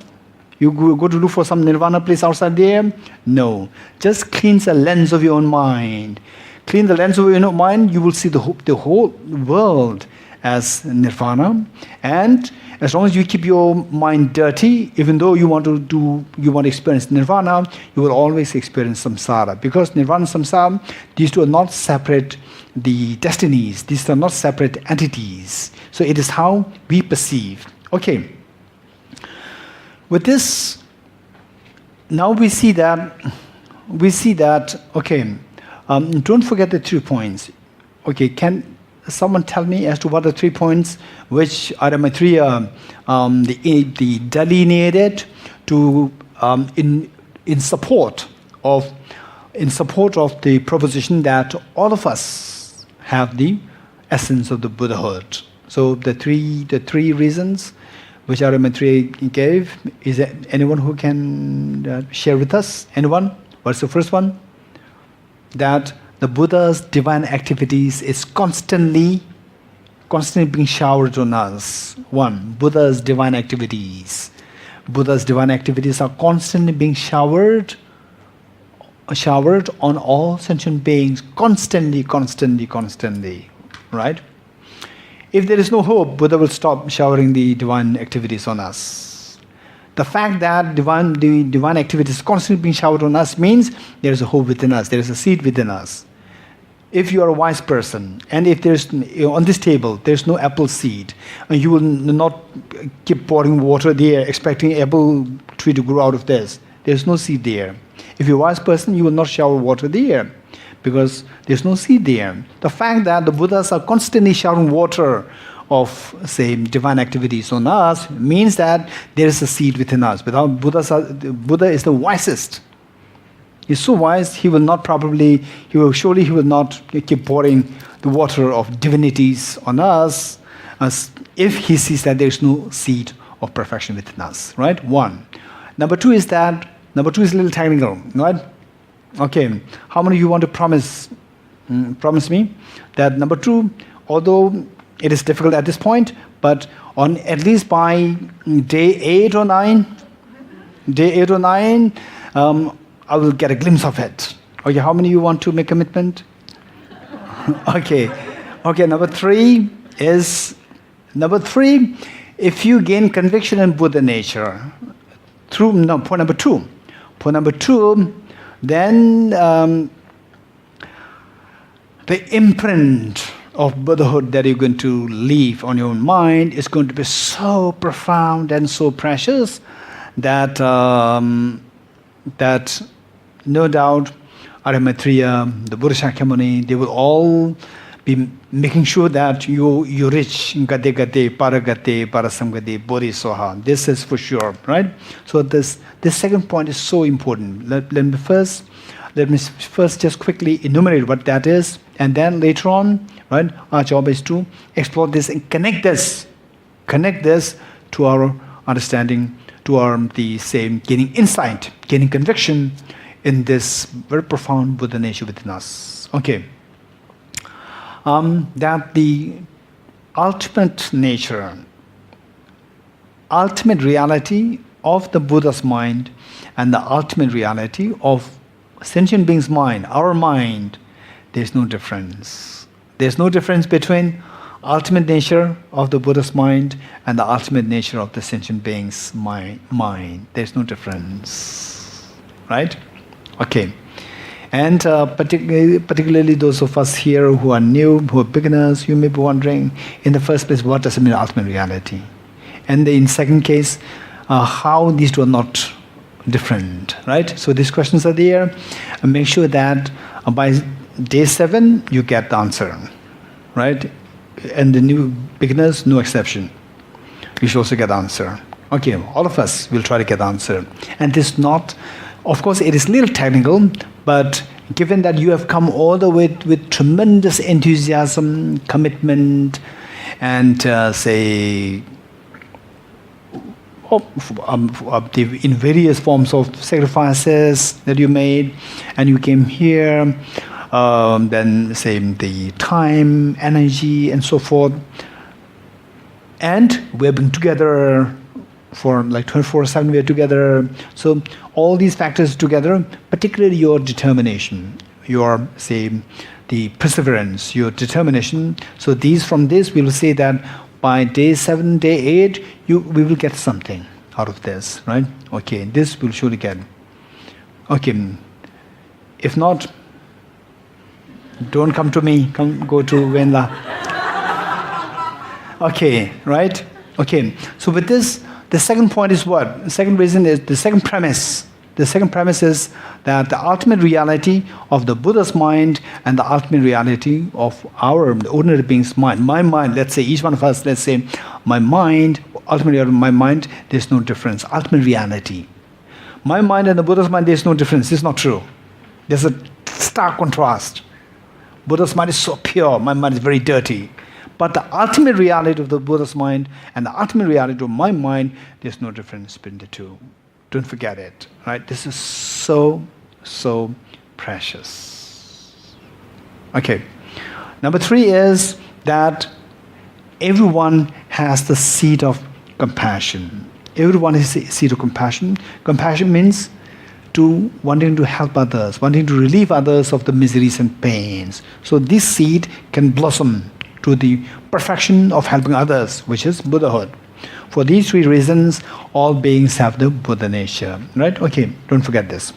You go to look for some nirvana place outside there? No. Just cleanse the lens of your own mind. Clean the lens of your own mind, you will see the whole world as nirvana. And as long as you keep your mind dirty, even though you want to experience nirvana, you will always experience samsara. Because nirvana and samsara, these two are not separate the destinies. These are not separate entities. So it is how we perceive. Okay. With this, now we see that, okay, don't forget the 3 points. Okay, can someone tell me as to what the 3 points which Aranyakarjuna the delineated to in support of the proposition that all of us have the essence of the Buddhahood. So the three reasons which Aranyakarjuna gave, is there anyone who can share with us? Anyone? What's the first one? That the Buddha's divine activities is constantly being showered on us. One, Buddha's divine activities. Buddha's divine activities are constantly being showered on all sentient beings, constantly, right? If there is no hope, Buddha will stop showering the divine activities on us. The fact that the divine activities constantly being showered on us means there is a hope within us, there is a seed within us. If you are a wise person, and if there's on this table there's no apple seed, and you will not keep pouring water there expecting apple tree to grow out of this. There's no seed there. If you're a wise person, you will not shower water there, because there's no seed there. The fact that the Buddhas are constantly showering water of, say, divine activities on us means that there is a seed within us. Without Buddha is the wisest. He's so wise, he will not keep pouring the water of divinities on us as if he sees that there is no seed of perfection within us, right? One. Number two is a little technical, right? Okay, how many of you want to promise me that number two, although it is difficult at this point, but on at least by day 8 or 9, I will get a glimpse of it. Okay, how many of you want to make commitment? Okay, number three, if you gain conviction in Buddha nature, point number two, then the imprint of Buddhahood that you're going to leave on your mind is going to be so profound and so precious that no doubt Aranyakarjuna, the Buddha Shakyamuni, they will all be making sure that you reach Gate Gate, Paragate, Parasamgate, Bodhisattva. This is for sure, right? So this second point is so important. Let me first just quickly enumerate what that is, and then later on, right, our job is to explore this and connect this to our understanding, to our gaining insight, gaining conviction in this very profound Buddha nature within us. Okay. That the ultimate nature, ultimate reality of the Buddha's mind and the ultimate reality of sentient being's mind, our mind, there's no difference. There's no difference between ultimate nature of the Buddha's mind and the ultimate nature of the sentient being's mind. There's no difference. Right? Okay. And particularly those of us here who are new, who are beginners, you may be wondering, in the first place, what does it mean ultimate reality? And in second case, how these two are not different, right? So these questions are there. And make sure that by day 7, you get the answer, right? And the new beginners, no exception. You should also get the answer. Okay, all of us will try to get the answer. And this not, of course, it is a little technical, but given that you have come all the way with tremendous enthusiasm, commitment, and in various forms of sacrifices that you made, and you came here, then say the time, energy, and so forth. And we've been together for like 24/7, we're together. So all these factors together, particularly your determination, your, say, the perseverance, your determination. So from this, we will say that by day 7, day 8, we will get something out of this, right? Okay, this we'll surely get. Okay, if not, don't come to me, go to Venla. Okay, right? Okay, so with this, the second point is what? The second reason is, the second premise. The second premise is that the ultimate reality of the Buddha's mind and the ultimate reality of the ordinary being's mind. My mind, let's say, each one of us, let's say, my mind, ultimately my mind, there's no difference. Ultimate reality. My mind and the Buddha's mind, there's no difference. It's not true. There's a stark contrast. Buddha's mind is so pure, my mind is very dirty. But the ultimate reality of the Buddha's mind and the ultimate reality of my mind, there's no difference between the two. Don't forget it, right? This is so, so precious. Okay. Number 3 is that everyone has the seed of compassion. Everyone has a seed of compassion. Compassion means wanting to help others, wanting to relieve others of the miseries and pains. So this seed can blossom to the perfection of helping others, which is Buddhahood. For these 3 reasons, all beings have the Buddha nature. Right? Okay, don't forget this.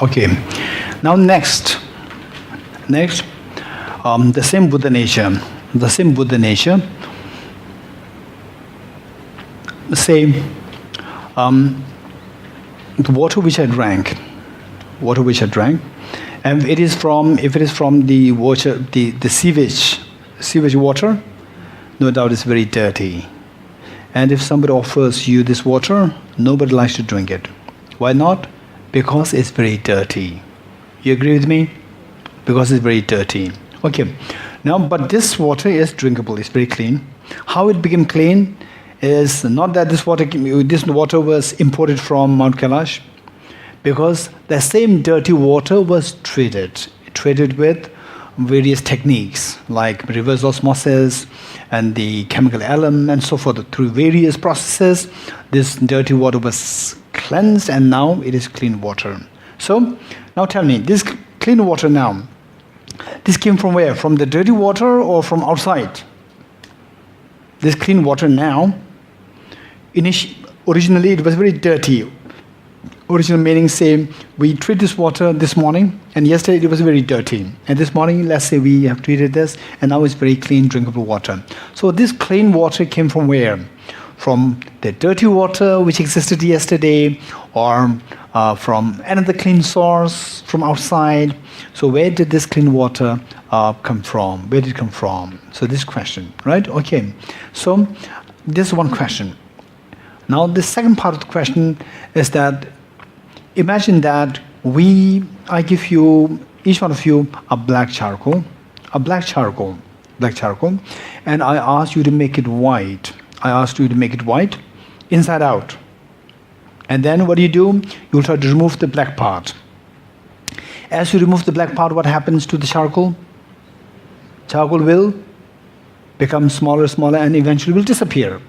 Okay, now next, the same Buddha nature, say, the water which I drank, and if it is from the water, the sewage water, no doubt it's very dirty. And if somebody offers you this water, nobody likes to drink it. Why not? Because it's very dirty. You agree with me? Because it's very dirty. Okay. Now, but this water is drinkable. It's very clean. How it became clean is not that this water was imported from Mount Kailash, because the same dirty water was treated with various techniques like reverse osmosis and the chemical alum and so forth. Through various processes, this dirty water was cleansed, and now it is clean water. So now tell me, this clean water now, this came from where? From the dirty water or from outside? This clean water now, originally it was very dirty. Original meaning, say, we treat this water this morning, and yesterday it was very dirty. And this morning, let's say we have treated this, and now it's very clean, drinkable water. So this clean water came from where? From the dirty water which existed yesterday, or from another clean source from outside. So where did this clean water come from? Where did it come from? So this question, right? Okay. So this is one question. Now the second part of the question is that imagine that I give you, each one of you, a black charcoal, and I ask you to make it white. Inside out. And then what do? You'll try to remove the black part. As you remove the black part, what happens to the charcoal? Charcoal will become smaller, and eventually will disappear.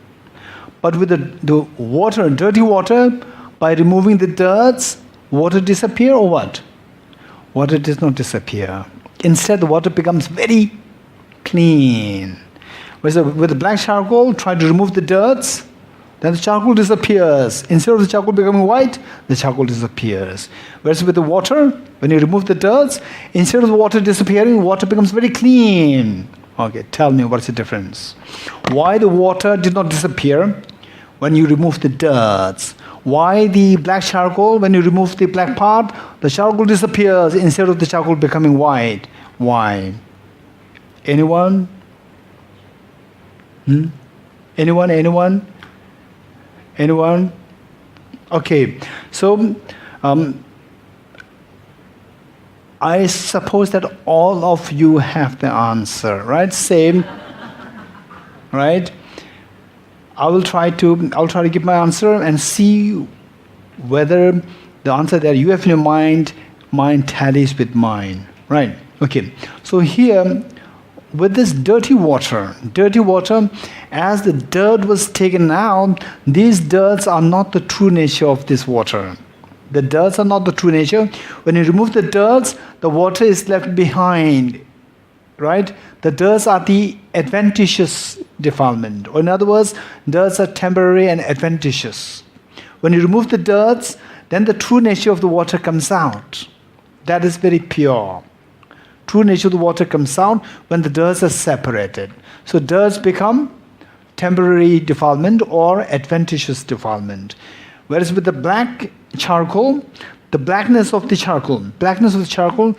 But with the water, dirty water, by removing the dirt, water disappear or what? Water does not disappear. Instead, the water becomes very clean. With the black charcoal, try to remove the dirt, then the charcoal disappears. Instead of the charcoal becoming white, the charcoal disappears. Whereas with the water, when you remove the dirt, instead of the water disappearing, water becomes very clean. Okay, tell me what's the difference. Why the water did not disappear when you remove the dirt? Why the black charcoal, when you remove the black part, the charcoal disappears instead of the charcoal becoming white? Why? Anyone? Anyone? Okay, so I suppose that all of you have the answer, right? Same, right? I'll try to give my answer and see whether the answer that you have in your mind tallies with mine, right? Okay, so here, with this dirty water, as the dirt was taken out, these dirts are not the true nature of this water. The dirts are not the true nature. When you remove the dirts, the water is left behind, right? The dirts are the adventitious defilement. Or in other words, dirts are temporary and adventitious. When you remove the dirts, then the true nature of the water comes out. That is very pure. True nature of the water comes out when the dirts are separated. So dirts become temporary defilement or adventitious defilement. Whereas with the black charcoal, the blackness of the charcoal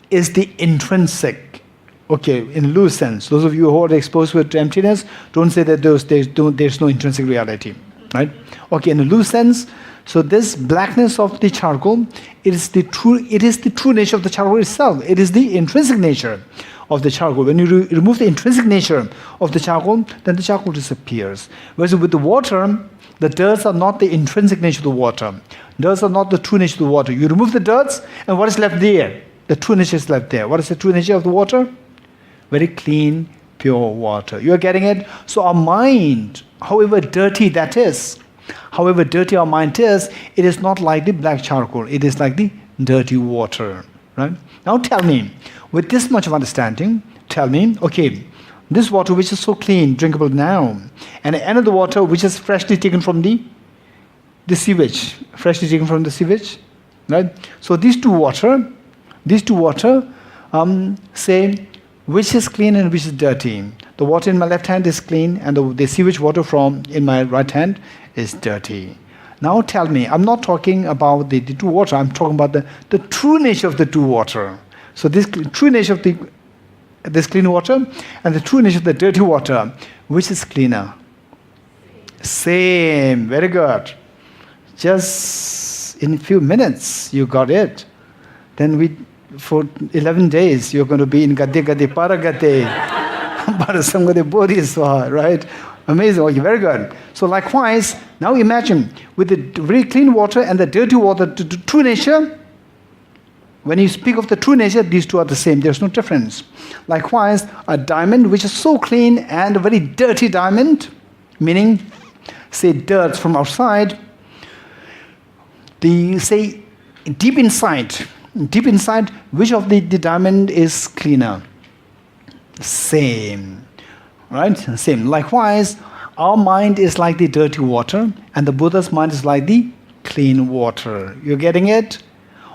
is the intrinsic. Okay, in loose sense. Those of you who are exposed to emptiness, don't say that there's no intrinsic reality, right? Okay, in a loose sense, so this blackness of the charcoal, it is the true nature of the charcoal itself. It is the intrinsic nature of the charcoal. When you remove the intrinsic nature of the charcoal, then the charcoal disappears. Whereas with the water, the dirts are not the intrinsic nature of the water. Dirts are not the true nature of the water. You remove the dirts, and what is left there? The true nature is left there. What is the true nature of the water? Very clean, pure water. You are getting it? So our mind, however dirty that is, however dirty our mind is, it is not like the black charcoal. It is like the dirty water. Right? Now tell me, with this much of understanding, tell me, okay, this water which is so clean, drinkable now, and another water which is freshly taken from the sewage, right? So these two water, say which is clean and which is dirty. The water in my left hand is clean, and the sewage water in my right hand is dirty. Now tell me, I'm not talking about the two water, I'm talking about the true nature of the two water. So this true nature of this clean water and the true nature of the dirty water, which is cleaner? Same. Very good. Just in a few minutes, you got it. Then for 11 days, you're going to be in Gade Gade Paragate, Parasamgade Bodhisvaha, right? Amazing. Okay, very good. So likewise, now imagine with the very clean water and the dirty water, the true nature. When you speak of the true nature, these two are the same. There's no difference. Likewise, a diamond which is so clean and a very dirty diamond, meaning, say, dirt from outside, deep inside, which of the diamond is cleaner? Same. Right? Same. Likewise, our mind is like the dirty water, and the Buddha's mind is like the clean water. You're getting it?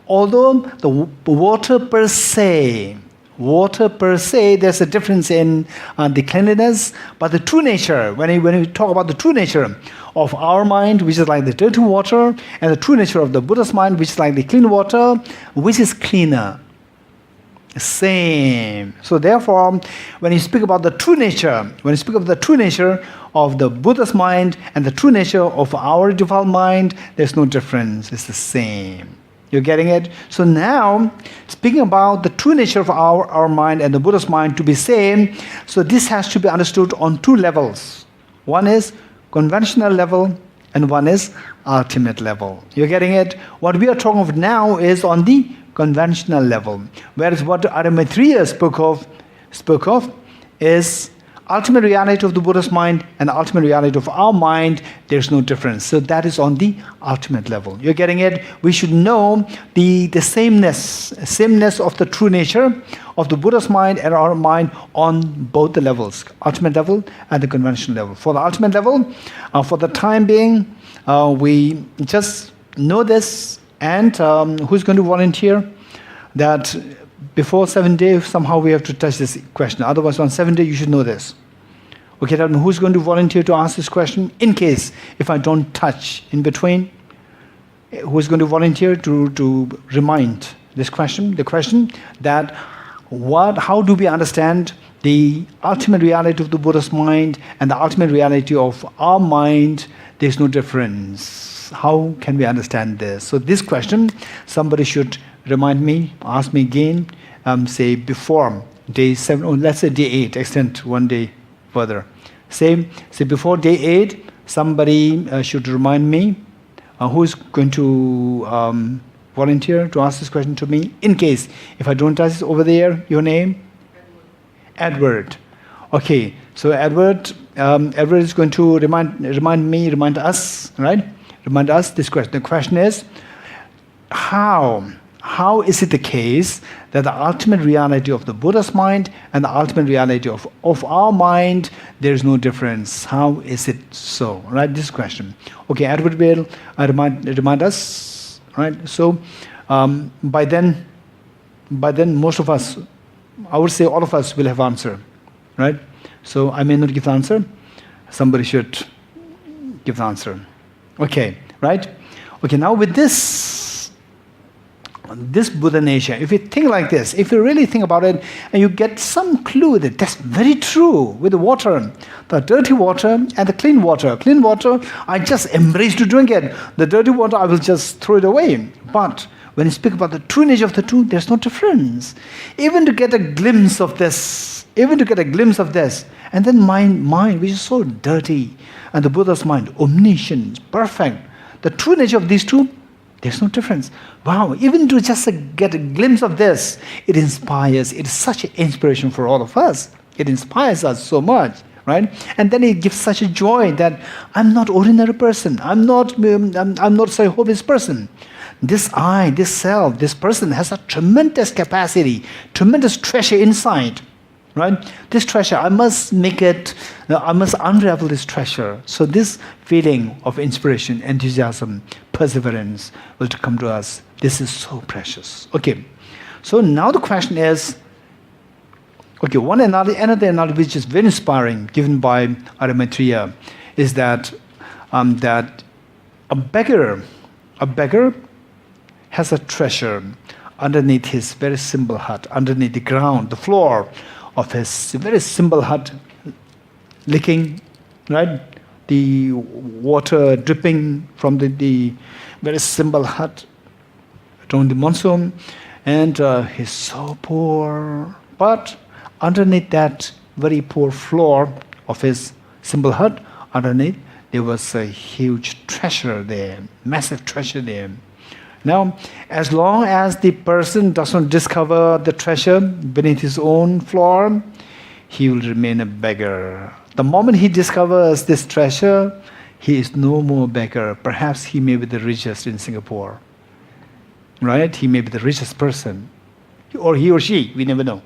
Although the water per se, there's a difference in the cleanliness, but the true nature, when you talk about the true nature of our mind, which is like the dirty water, and the true nature of the Buddha's mind, which is like the clean water, which is cleaner? Same. So therefore, when you speak about the true nature, of the Buddha's mind and the true nature of our defiled mind, there's no difference. It's the same. You're getting it? So now, speaking about the true nature of our mind and the Buddha's mind to be same, so this has to be understood on two levels. One is conventional level and one is ultimate level. You're getting it? What we are talking of now is on the conventional level, whereas what Arya Maitreya spoke of is ultimate reality of the Buddha's mind and ultimate reality of our mind. There's no difference. So that is on the ultimate level. You're getting it? We should know the sameness of the true nature of the Buddha's mind and our mind on both the levels, ultimate level and the conventional level. For the ultimate level, for the time being, we just know this, and who's going to volunteer that before 7 days, somehow we have to touch this question. Otherwise, on 7 days, you should know this. Okay, tell me, who's going to volunteer to ask this question? In case, if I don't touch in between, who's going to volunteer to remind this question? The question that how do we understand the ultimate reality of the Buddha's mind and the ultimate reality of our mind, there's no difference. How can we understand this? So this question, somebody should remind me, ask me again, say before day 7, or let's say day 8, extend one day further. Say before day 8, somebody should remind me. Who's going to volunteer to ask this question to me? In case, if I don't ask over there, your name? Edward. Okay, so Edward is going to remind us, right? Remind us this question. The question is, how is it the case that the ultimate reality of the Buddha's mind and the ultimate reality of our mind, there is no difference? How is it so? Right, this question. Okay, Edward will remind us, right? So by then most of us, I would say all of us will have answer, right? So I may not give the answer. Somebody should give the answer. Okay, right? Okay, now with this Buddha nature, if you think like this, if you really think about it, and you get some clue that that's very true with the water, the dirty water and the clean water. Clean water, I just embrace to drink it. The dirty water, I will just throw it away. But when you speak about the true nature of the two, there's no difference. Even to get a glimpse of this, and then mind, which is so dirty, and the Buddha's mind, omniscient, perfect. The true nature of these two, there's no difference. Wow, even to just get a glimpse of this, it inspires. It is such an inspiration for all of us. It inspires us so much, right? And then it gives such a joy that I'm not ordinary person. I'm not such a hopeless person. This I, this self, this person has a tremendous capacity, tremendous treasure inside. Right? This treasure, I must unravel this treasure. So this feeling of inspiration, enthusiasm, perseverance will come to us. This is so precious. Okay. So now the question is, okay, another analogy which is very inspiring, given by Maitreya, is that that a beggar has a treasure underneath his very simple hut, underneath the ground, the floor of his very simple hut, licking, right? The water dripping from the very simple hut during the monsoon, and he's so poor. But underneath that very poor floor of his simple hut, underneath there was a huge treasure there, massive treasure there. Now, as long as the person doesn't discover the treasure beneath his own floor, he will remain a beggar. The moment he discovers this treasure, he is no more beggar. Perhaps he may be the richest in Singapore. Right? He may be the richest person. Or he or she, we never know.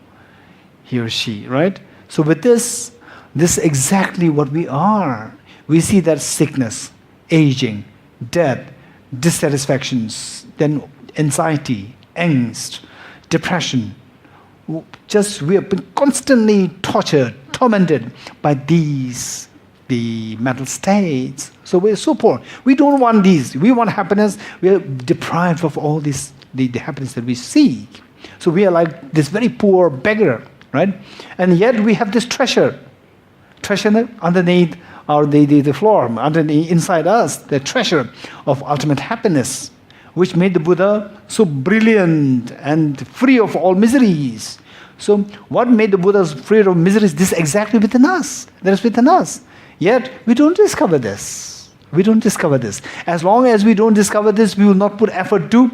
He or she, right? So with this is exactly what we are. We see that sickness, aging, death, dissatisfactions, then anxiety, angst, depression. We have been constantly tortured, tormented by the mental states. So we're so poor. We don't want these. We want happiness. We are deprived of all this, the happiness that we seek. So we are like this very poor beggar, right? And yet we have this treasure underneath the floor, underneath inside us, the treasure of ultimate happiness, which made the Buddha so brilliant and free of all miseries. So what made the Buddha free of miseries? This is exactly within us. That is within us. Yet we don't discover this. We don't discover this. As long as we don't discover this, we will not put effort to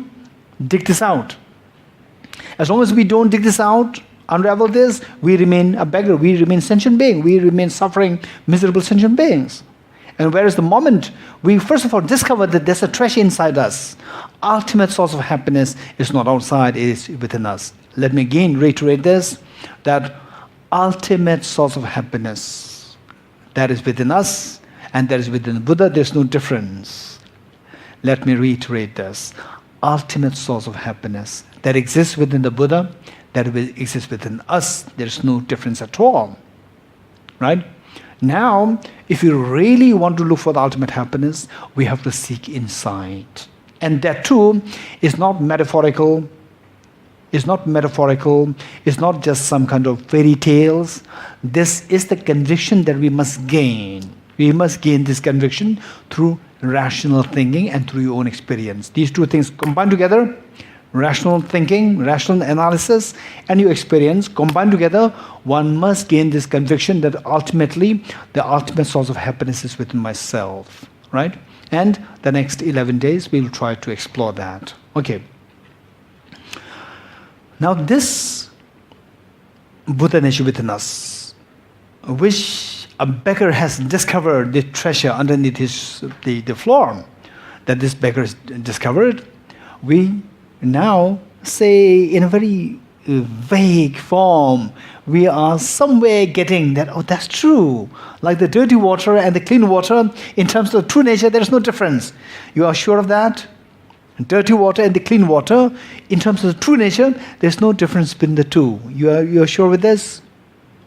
dig this out. As long as we don't dig this out, unravel this, we remain a beggar. We remain sentient being. We remain suffering, miserable sentient beings. And whereas the moment we first of all discover that there's a treasure inside us, ultimate source of happiness is not outside, it is within us. Let me again reiterate this, that ultimate source of happiness, that is within us and that is within the Buddha, there's no difference. Let me reiterate this. Ultimate source of happiness that exists within the Buddha, that will exist within us, there's no difference at all. Right? Now, if you really want to look for the ultimate happiness, we have to seek inside. And that too is not metaphorical It's not metaphorical. It's not just some kind of fairy tales. This is the conviction that we must gain. We must gain this conviction through rational thinking and through your own experience. These two things combined together, rational thinking, rational analysis, and your experience combined together, one must gain this conviction that ultimately the ultimate source of happiness is within myself, right? And the next 11 days, we will try to explore that. Okay. Now this Buddha nature within us, which a beggar has discovered the treasure underneath the floor, that this beggar has discovered, we now say in a very vague form, we are somewhere getting that, oh, that's true. Like the dirty water and the clean water, in terms of true nature, there is no difference. You are sure of that? Dirty water and the clean water, in terms of the true nature, there's no difference between the two. You are sure with this?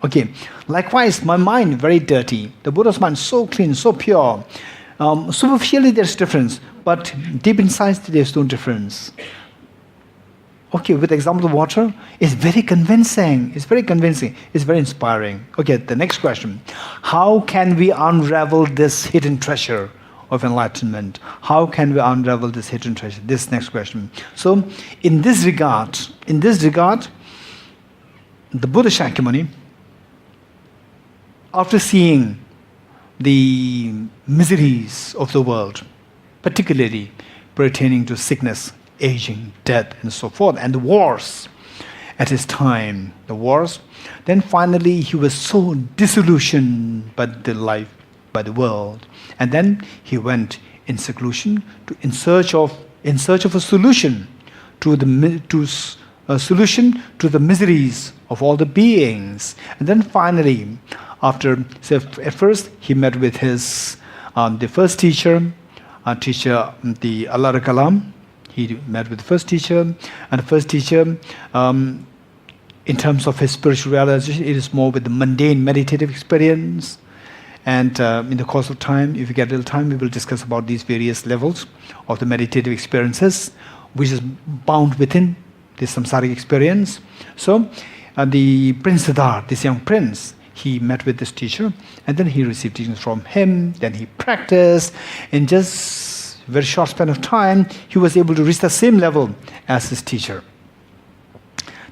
Okay. Likewise, my mind, very dirty. The Buddha's mind, so clean, so pure. Superficially, there's difference, but deep inside, there's no difference. Okay, with the example of water, it's very convincing. It's very convincing. It's very inspiring. Okay, the next question. How can we unravel this hidden treasure of enlightenment? How can we unravel this hidden treasure? This next question. So, in this regard, the Buddha Shakyamuni, after seeing the miseries of the world, particularly pertaining to sickness, aging, death, and so forth, and the wars at his time, then finally he was so disillusioned by the life, by the world, and then he went in seclusion in search of a solution to the miseries of all the beings. And then finally, at first he met with his the first teacher, the Allah Kalam. He met with the first teacher, and the first teacher, in terms of his spiritual realization, it is more with the mundane meditative experience. And in the course of time, if you get a little time, we will discuss about these various levels of the meditative experiences, which is bound within the samsaric experience. So, the Prince Siddhartha, this young prince, he met with this teacher, and then he received teachings from him. Then he practiced, and just very short span of time, he was able to reach the same level as his teacher.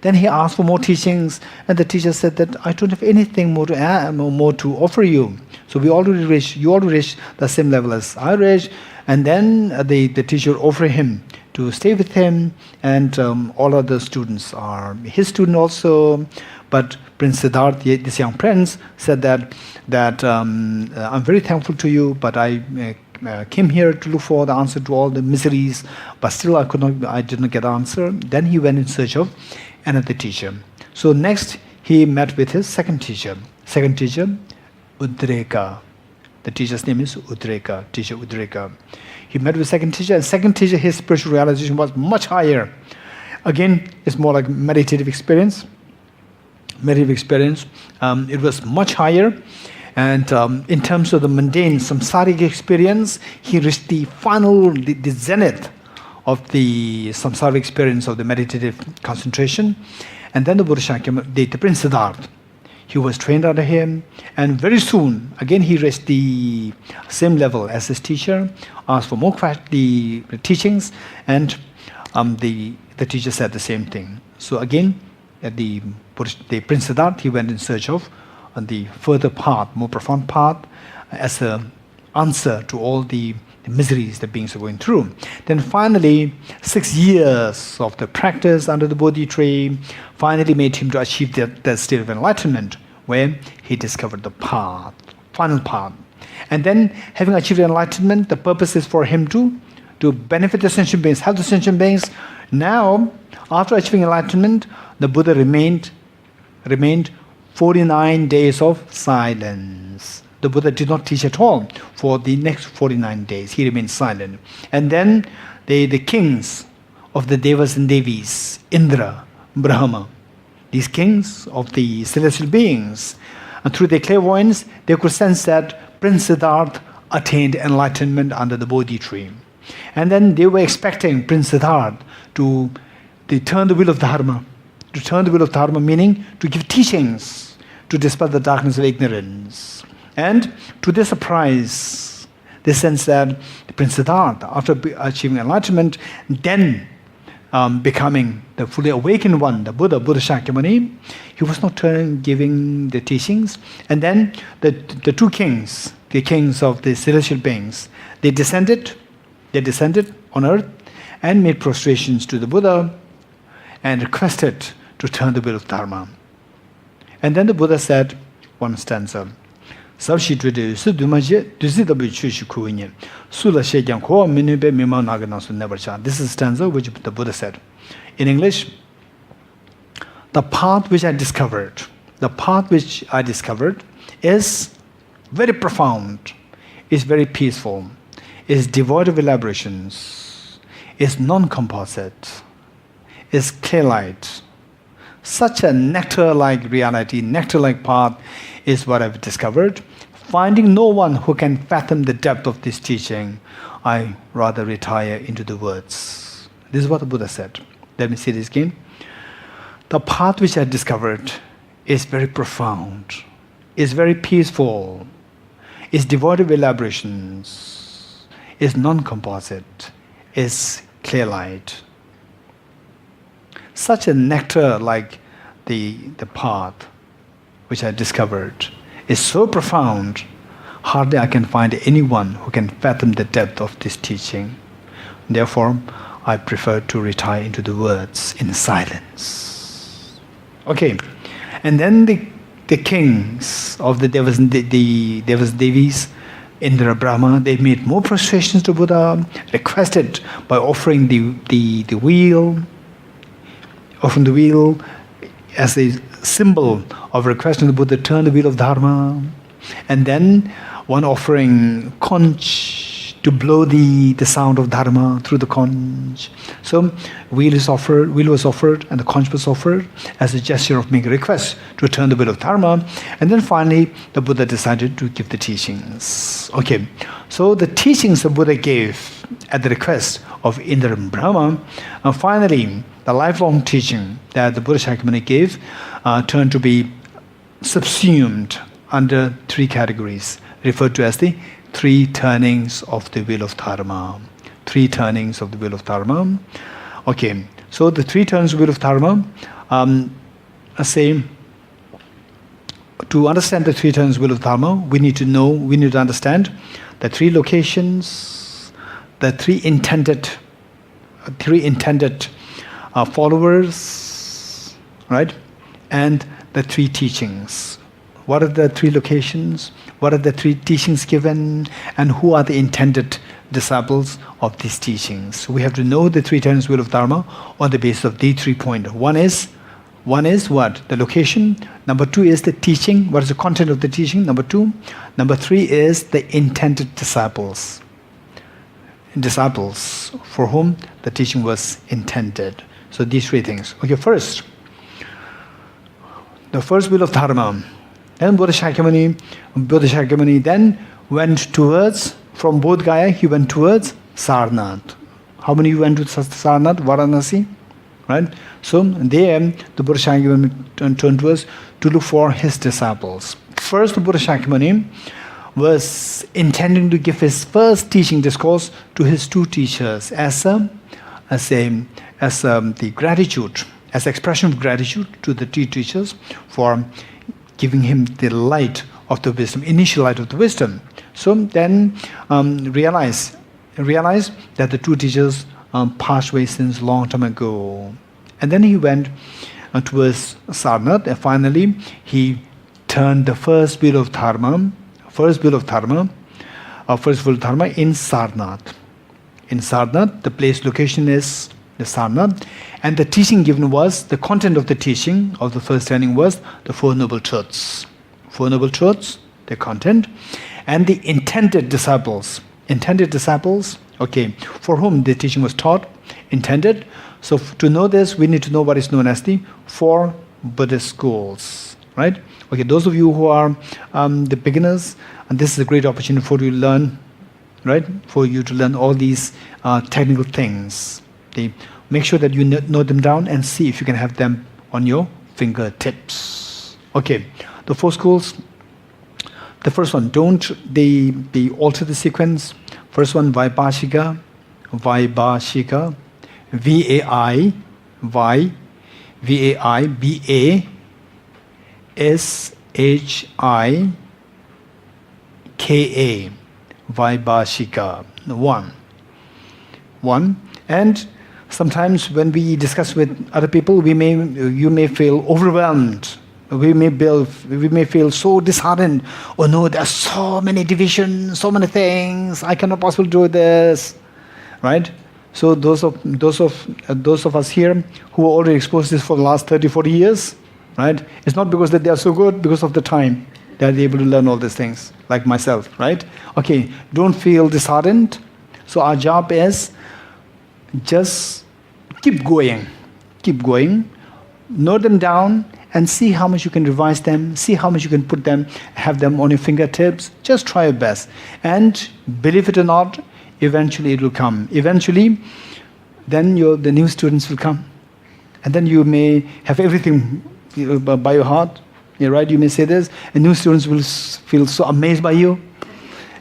Then he asked for more teachings, and the teacher said that I don't have anything more to add, more to offer you. So you already reached the same level as I reached. And then the teacher offered him to stay with him, and all other students are his student also. But Prince Siddhartha, this young prince, said that I'm very thankful to you, but I came here to look for the answer to all the miseries, but still I did not get the answer. Then he went in search of another teacher. So next he met with his second teacher, Udreka. The teacher's name is Udreka, teacher Udreka. He met with second teacher, and second teacher, his spiritual realization was much higher. Again, it's more like meditative experience. It was much higher. And in terms of the mundane samsaric experience, he reached the zenith of the samsaric experience of the meditative concentration. And then the Buddha Shakyamuni, the Prince Siddhartha, he was trained under him, and very soon, again he reached the same level as his teacher, asked for more the teachings, and the teacher said the same thing. So again, the Prince Siddhartha, he went in search of the further path, more profound path, as an answer to all the miseries that beings are going through. Then finally, 6 years of the practice under the Bodhi tree finally made him to achieve that state of enlightenment, where he discovered the path, final path. And then, having achieved enlightenment, the purpose is for him to benefit the sentient beings, help the sentient beings. Now, after achieving enlightenment, the Buddha remained 49 days of silence. The Buddha did not teach at all for the next 49 days. He remained silent. And then the kings of the Devas and Devis, Indra, Brahma, these kings of the celestial beings, and through their clairvoyance, they could sense that Prince Siddhartha attained enlightenment under the Bodhi tree. And then they were expecting Prince Siddhartha to they turn the wheel of Dharma. To turn the wheel of Dharma meaning to give teachings, to dispel the darkness of ignorance. And to their surprise, they sense that the Prince Siddhartha, after achieving enlightenment, then becoming the fully awakened one, the Buddha Shakyamuni, he was not giving the teachings. And then the two kings, the kings of the celestial beings, they descended on earth and made prostrations to the Buddha and requested to turn the wheel of Dharma. And then the Buddha said one stanza. This is a stanza which the Buddha said. In English, the path which I discovered is very profound, is very peaceful, is devoid of elaborations, is non-composite, is clear light. Such a nectar-like reality, nectar-like path is what I've discovered. Finding no one who can fathom the depth of this teaching, I rather retire into the woods. This is what the Buddha said. Let me say this again. The path which I discovered is very profound, is very peaceful, is devoid of elaborations, is non-composite, is clear light. Such a nectar like the path which I discovered is so profound, hardly I can find anyone who can fathom the depth of this teaching. Therefore, I prefer to retire into the woods in silence. Okay, and then the kings of the Devas and Devis, Indra, Brahma, they made more prostrations to Buddha, requested by offering the wheel as a symbol of requesting the Buddha turn the wheel of Dharma, and then one offering conch to blow the sound of Dharma through the conch. So wheel was offered, and the conch was offered as a gesture of making a request to turn the wheel of Dharma. And then finally, the Buddha decided to give the teachings. Okay, so the teachings the Buddha gave at the request of Indra and Brahma, and finally, the lifelong teaching that the Buddha Shakyamuni gave turned to be subsumed under three categories, referred to as the three turnings of the wheel of Dharma. Three turnings of the wheel of Dharma. Okay, so the three turns of the wheel of Dharma, say, to understand the three turns of the wheel of Dharma, we need to understand the three locations, the three intended followers, right? And the three teachings. What are the three locations? What are the three teachings given? And who are the intended disciples of these teachings? We have to know the three turns wheel of Dharma on the basis of these 3 points. One is what? The location. Number 2 is the teaching. What is the content of the teaching? Number 2. Number 3 is the intended disciples. Disciples for whom the teaching was intended. So these 3 things. Okay, first, the first wheel of Dharma. Then Buddha Shakyamuni then went towards, from Bodh Gaya, he went towards Sarnath. How many went to Sarnath, Varanasi? Right? So there, the Buddha Shakyamuni turned towards to look for his disciples. First, the Buddha Shakyamuni was intending to give his first teaching discourse to his 2 teachers as the gratitude, as expression of gratitude to the 2 teachers for giving him the light of the wisdom, initial light of the wisdom. So then realize that the 2 teachers passed away since long time ago. And then he went towards Sarnath, and finally he turned the first wheel of Dharma in Sarnath. In Sarnath, the place location is the Sarnath, and the teaching given was, the content of the teaching of the first turning was the 4 Noble Truths. 4 Noble Truths, the content, and the intended disciples, okay, for whom the teaching was taught, intended. So to know this, we need to know what is known as the 4 Buddhist schools, right? Okay, those of you who are the beginners, and this is a great opportunity for you to learn, right? For you to learn all these technical things. We make sure that you note them down and see if you can have them on your fingertips. Okay, the 4 schools. The first one, don't they alter the sequence. First one, Vaibhashika, Vaibhashika, V-A-I, Y, V-A-I, B-A, S-H-I-K-A, Vaibhashika. One. And sometimes when we discuss with other people, you may feel overwhelmed. We may feel so disheartened. Oh no, there are so many divisions, so many things. I cannot possibly do this, right? So those of us here who are already exposed to this for the last 30, 40 years, right? It's not because that they are so good, because of the time they are able to learn all these things, like myself, right? Okay, don't feel disheartened. So our job is just keep going, note them down, and see how much you can revise them, see how much you can put them, have them on your fingertips. Just try your best. And believe it or not, eventually it will come. Eventually, then the new students will come. And then you may have everything by your heart. Yeah, right? You may say this, and new students will feel so amazed by you.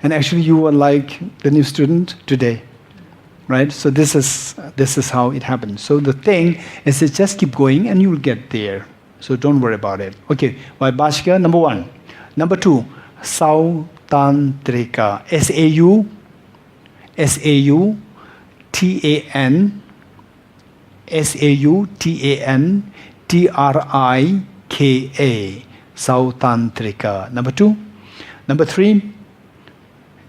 And actually you are like the new student today. Right? So this is how it happens. So the thing is to just keep going and you will get there. So don't worry about it. Okay, Vaibhashika, number 1. Number 2, Sautantrika. Sautantrika. Sautantrika. Number 2. Number 3,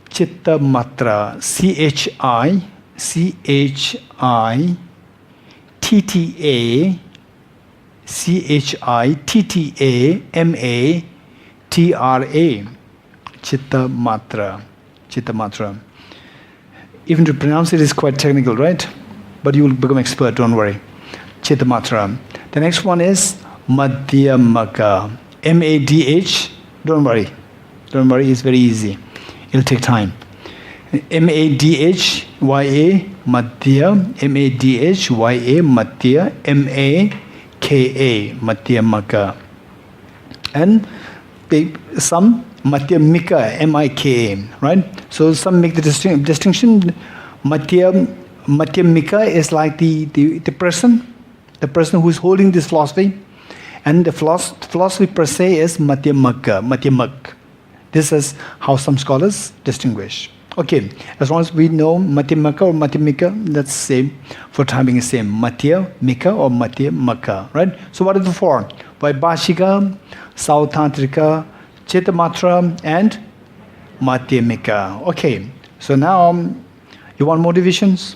Chittamatra. Chittamatra. Chittamatra. Even to pronounce it is quite technical, right? But you will become expert, don't worry. Chittamatra. The next one is Madhyamaka. M-A-D-H. Don't worry, it's very easy. It'll take time. M-A-D-H-Y-A, Madhya, M-A-D-H-Y-A, Madhya, M-A-K-A, Madhyamaka. And some Madhyamika, M-I-K-A, right? So some make the distinction. Madhyamika is like the person who is holding this philosophy. And the philosophy per se is Madhyamak. This is how some scholars distinguish. Okay, as long as we know Madhyamaka or Madhyamika, that's same. For timing is same. Madhyamika or Madhyamaka, right? So what are the 4? Vaibhashika, Sautantrika, Chittamatra, and Madhyamika. Okay, so now you want more divisions?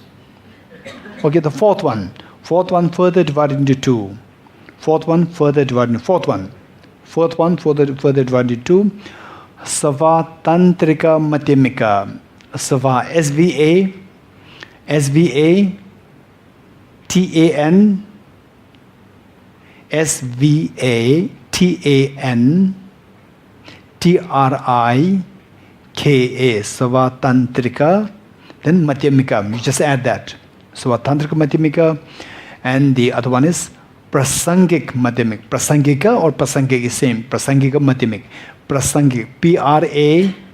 Okay, the 4th one. 4th one further divided into 2. 4th one further divided into 4th one. 4th one further divided into 2. Svatantrika Madhyamika. Sva, S-V-A, T-A-N, S-V-A, T-A-N, T-R-I-K-A, Svatantrika, then Madhyamika. You just add that. Svatantrika Madhyamika. And the other one is Prasangik Madhyamik. Prasangika or Prasangik is same. Prasangika Madhyamik. Prasangik. P-R-A-S-A-N-G-I-K-A.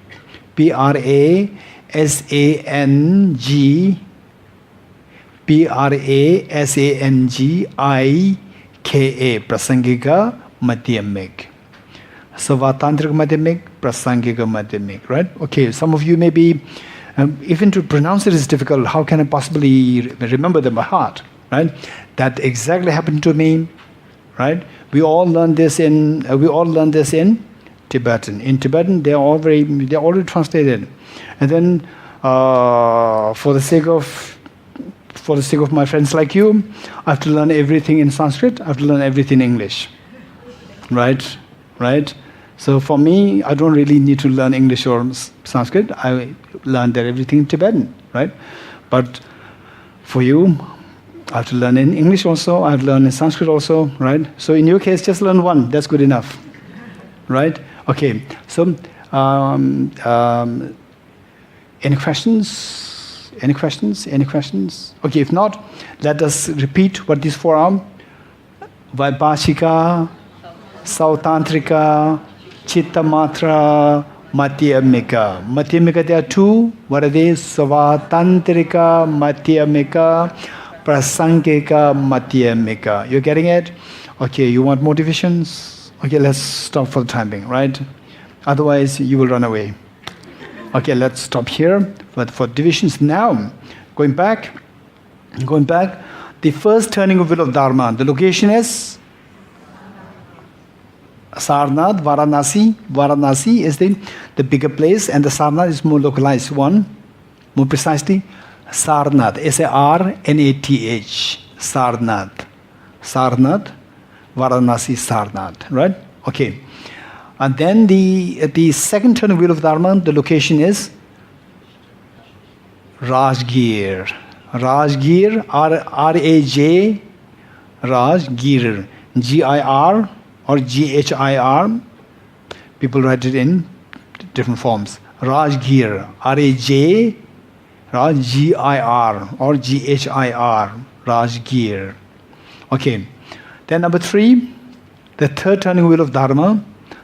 Prasangika Madhyamik. Svatantrika Madhyamik, Prasangika Madhyamik, right? Okay, some of you may be, even to pronounce it is difficult. How can I possibly remember them by heart, right? That exactly happened to me, right? We all learned this in Tibetan. In Tibetan, they're already translated. And then, for the sake of my friends like you, I have to learn everything in Sanskrit. I have to learn everything in English, right? So for me, I don't really need to learn English or Sanskrit. I learned everything in Tibetan, right? But for you, I have to learn in English also. I have to learn in Sanskrit also, right? So in your case, just learn one. That's good enough, right? Okay. So, any questions? Any questions? Any questions? Okay, if not, let us repeat what these four are. Vaibhashika, Sautantrika, Chittamatra, Madhyamika. Madhyamika, there are two. What are they? Svatantrika, Madhyamika, Prasangika, Madhyamika. You're getting it? Okay, you want motivations? Okay, let's stop for the time being, right? Otherwise, you will run away. Okay, let's stop here. But for divisions now, going back, the first turning of wheel of Dharma, the location is Sarnath, Varanasi. Varanasi is the bigger place, and the Sarnath is more localized one. More precisely, Sarnath, S-A-R-N-A-T-H, Sarnath. Sarnath, Varanasi, Sarnath, right? Okay. And then the second turning wheel of Dharma, the location is Rajgir. Rajgir, R-A-J, Rajgir, G-I-R or G-H-I-R. People write it in different forms. Rajgir, R-A-J, Raj, G-I-R or G-H-I-R, Rajgir. Okay. Then number 3, the third turning wheel of Dharma,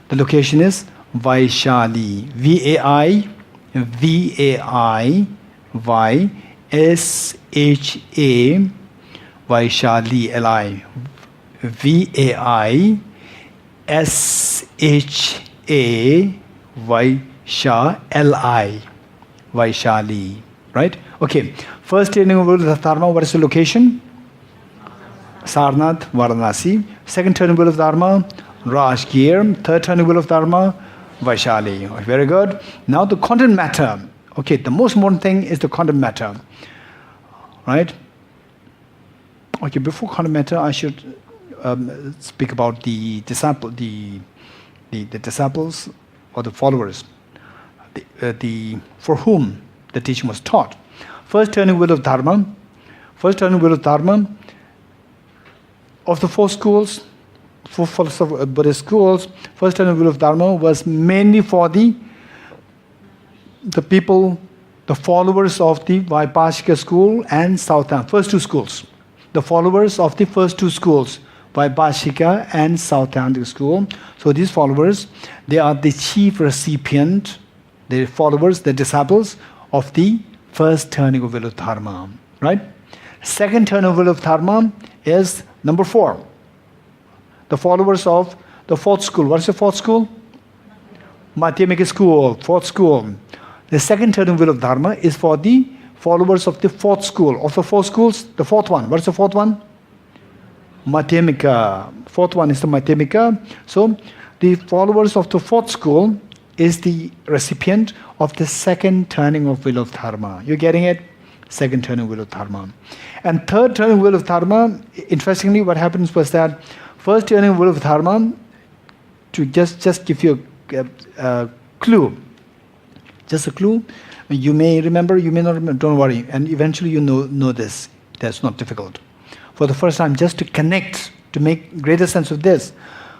the location is Vaishali. V-A-I-Y-S-H-A, Vaishali, L-I. V-A-I-S-H-A, Vaisha, L-I. Vaishali. Right? Okay. First turning wheel of Dharma, what is the location? Sarnath, Varanasi. Second turning wheel of Dharma, Rajgir. Third turning wheel of Dharma, Vaishali. Very good. Now the content matter. Okay, the most important thing is the content matter. Right? Okay, before content matter, I should speak about the disciples or the followers, for whom the teaching was taught. First turning wheel of Dharma. First turning wheel of Dharma of the 4 schools, 4 followers of Buddhist schools. First turning wheel of Dharma was mainly for the people, the followers of the Vaibhashika school and Sautantrika. First 2 schools. The followers of the first 2 schools, Vaibhashika and Sautantrika school. So these followers, they are the chief recipient, the followers, the disciples of the first turning of wheel of Dharma. Right? Second turning of wheel of Dharma is number 4. The followers of the 4th school. What is the 4th school? Madhyamika school, 4th school. The second turning wheel of Dharma is for the followers of the 4th school. Of the 4 schools, the 4th one. What is the 4th one? Madhyamika. 4th one is the Madhyamika. So the followers of the 4th school is the recipient of the second turning of wheel of Dharma. You're getting it? Second turning wheel of Dharma. And third turning wheel of Dharma, interestingly, what happens was that first turning wheel of Dharma, to just give you a clue, just a clue, you may remember, you may not remember, don't worry, and eventually you know this. That's not difficult. For the first time, just to connect, to make greater sense of this.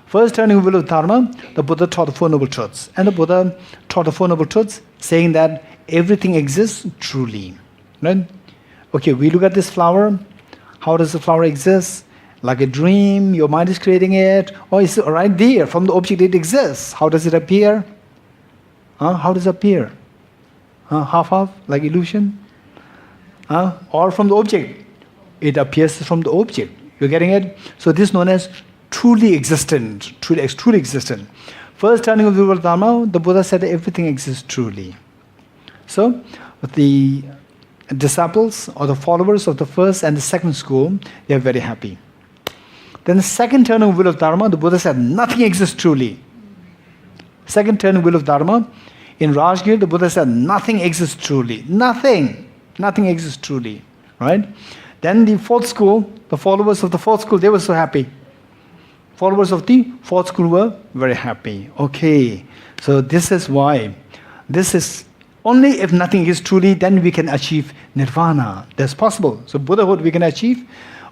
First turning wheel of Dharma, the Buddha taught the 4 Noble Truths. And the Buddha taught the 4 Noble Truths saying that everything exists truly. Right? Okay, we look at this flower. How does the flower exist? Like a dream, your mind is creating it. Or it's right there, from the object it exists. How does it appear? How does it appear? Half-half, like illusion? Or from the object? It appears from the object. You're getting it? So this is known as truly existent, truly existent. First turning of the wheel of Dharma, the Buddha said everything exists truly. So the disciples or the followers of the first and the second school, they are very happy. Then the second turning of wheel of Dharma, the Buddha said nothing exists truly. Second turning wheel of Dharma, in Rajgir, the Buddha said nothing exists truly. Nothing exists truly. Right? Then the 4th school, the followers of the 4th school, they were so happy. Followers of the 4th school were very happy. Okay, so this is why. This is only if nothing is truly, then we can achieve nirvana. That's possible. So Buddhahood we can achieve.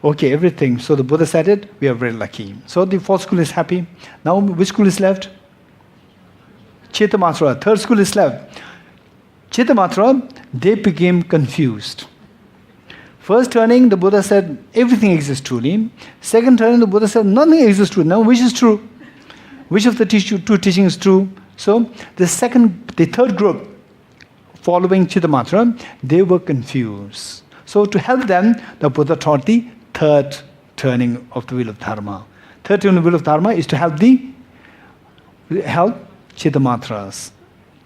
Okay, everything. So the Buddha said it, we are very lucky. So the 4th school is happy. Now which school is left? Chittamatra. 3rd school is left. Chittamatra, they became confused. First turning, the Buddha said, everything exists truly. Second turning, the Buddha said, nothing exists truly. Now, which is true? Which of the two teachings is true? So, the third group, following Chittamatra, they were confused. So, to help them, the Buddha taught the third turning of the wheel of Dharma. Third turning of the wheel of Dharma is to help Chittamatras.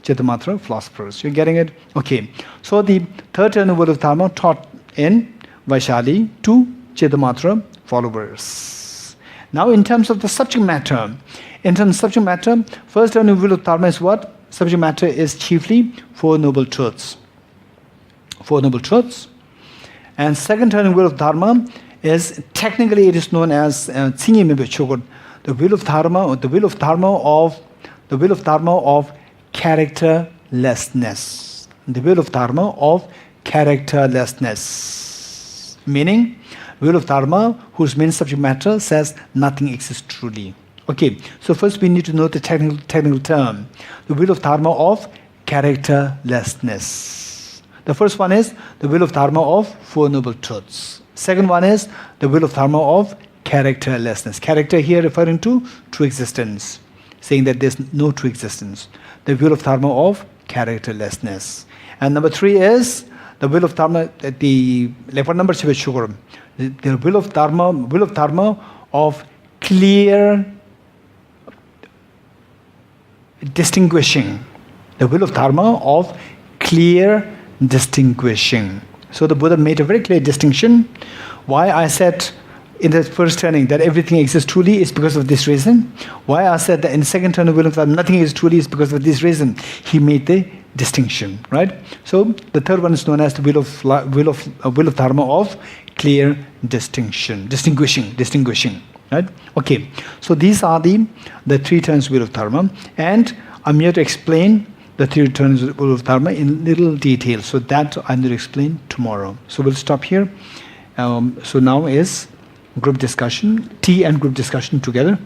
Chittamatra philosophers. You're getting it? Okay. So the third turn of the wheel of Dharma taught in Vaishali to Chittamatra followers. Now in terms of the subject matter, first turn of the wheel of Dharma is what? Subject matter is chiefly Four Noble Truths. Four Noble Truths. And second turn of the wheel of Dharma is, technically it is known as Tsingi Mebe Chogur, the wheel of Dharma, or the wheel of Dharma of characterlessness. The wheel of Dharma of characterlessness. Meaning, wheel of Dharma, whose main subject matter says nothing exists truly. Okay, so first we need to know the technical term. The wheel of Dharma of characterlessness. The first one is the wheel of Dharma of Four Noble Truths. Second one is the wheel of Dharma of characterlessness. Character here referring to true existence, saying that there's no true existence. The wheel of Dharma of characterlessness. And number three is the wheel of Dharma, the number the wheel of Dharma of clear distinguishing. The wheel of Dharma of clear distinguishing. So the Buddha made a very clear distinction. Why I said in the first turning that everything exists truly is because of this reason. Why I said that in the second turning of wheel of Dharma nothing is truly is because of this reason. He made the distinction, right? So the third one is known as the wheel of Dharma of clear distinguishing, right? Okay, so these are the three turns of wheel of Dharma, and I'm here to explain the three turns of wheel of Dharma in little detail. So that I'm going to explain tomorrow. So we'll stop here. So now is group discussion, tea and group discussion together.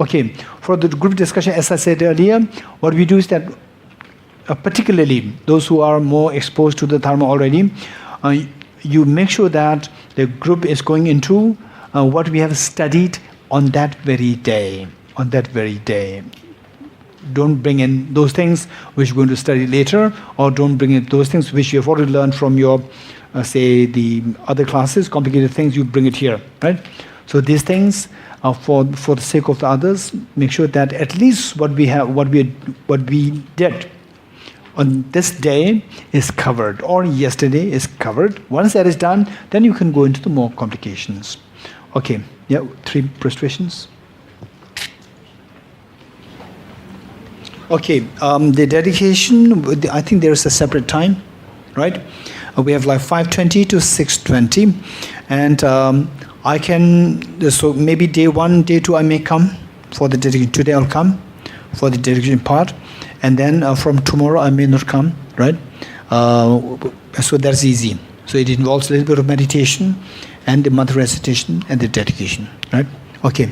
Okay, for the group discussion, as I said earlier, what we do is that particularly those who are more exposed to the Dharma already, you make sure that the group is going into what we have studied on that very day. Don't bring in those things which you're going to study later, or don't bring in those things which you have already learned from your say the other classes, complicated things, you bring it here, right? So these things for the sake of the others, make sure that at least what we did on this day is covered, or yesterday is covered. Once that is done, then you can go into the more complications. Okay, yeah, 3 questions. Okay, the dedication, I think there is a separate time, right? We have like 5:20 to 6:20, and I can, so maybe day 1, day 2 I may come for the dedication. Today I'll come for the dedication part, and then from tomorrow I may not come, right? So that's easy. So it involves a little bit of meditation and the mantra recitation and the dedication, right? Okay.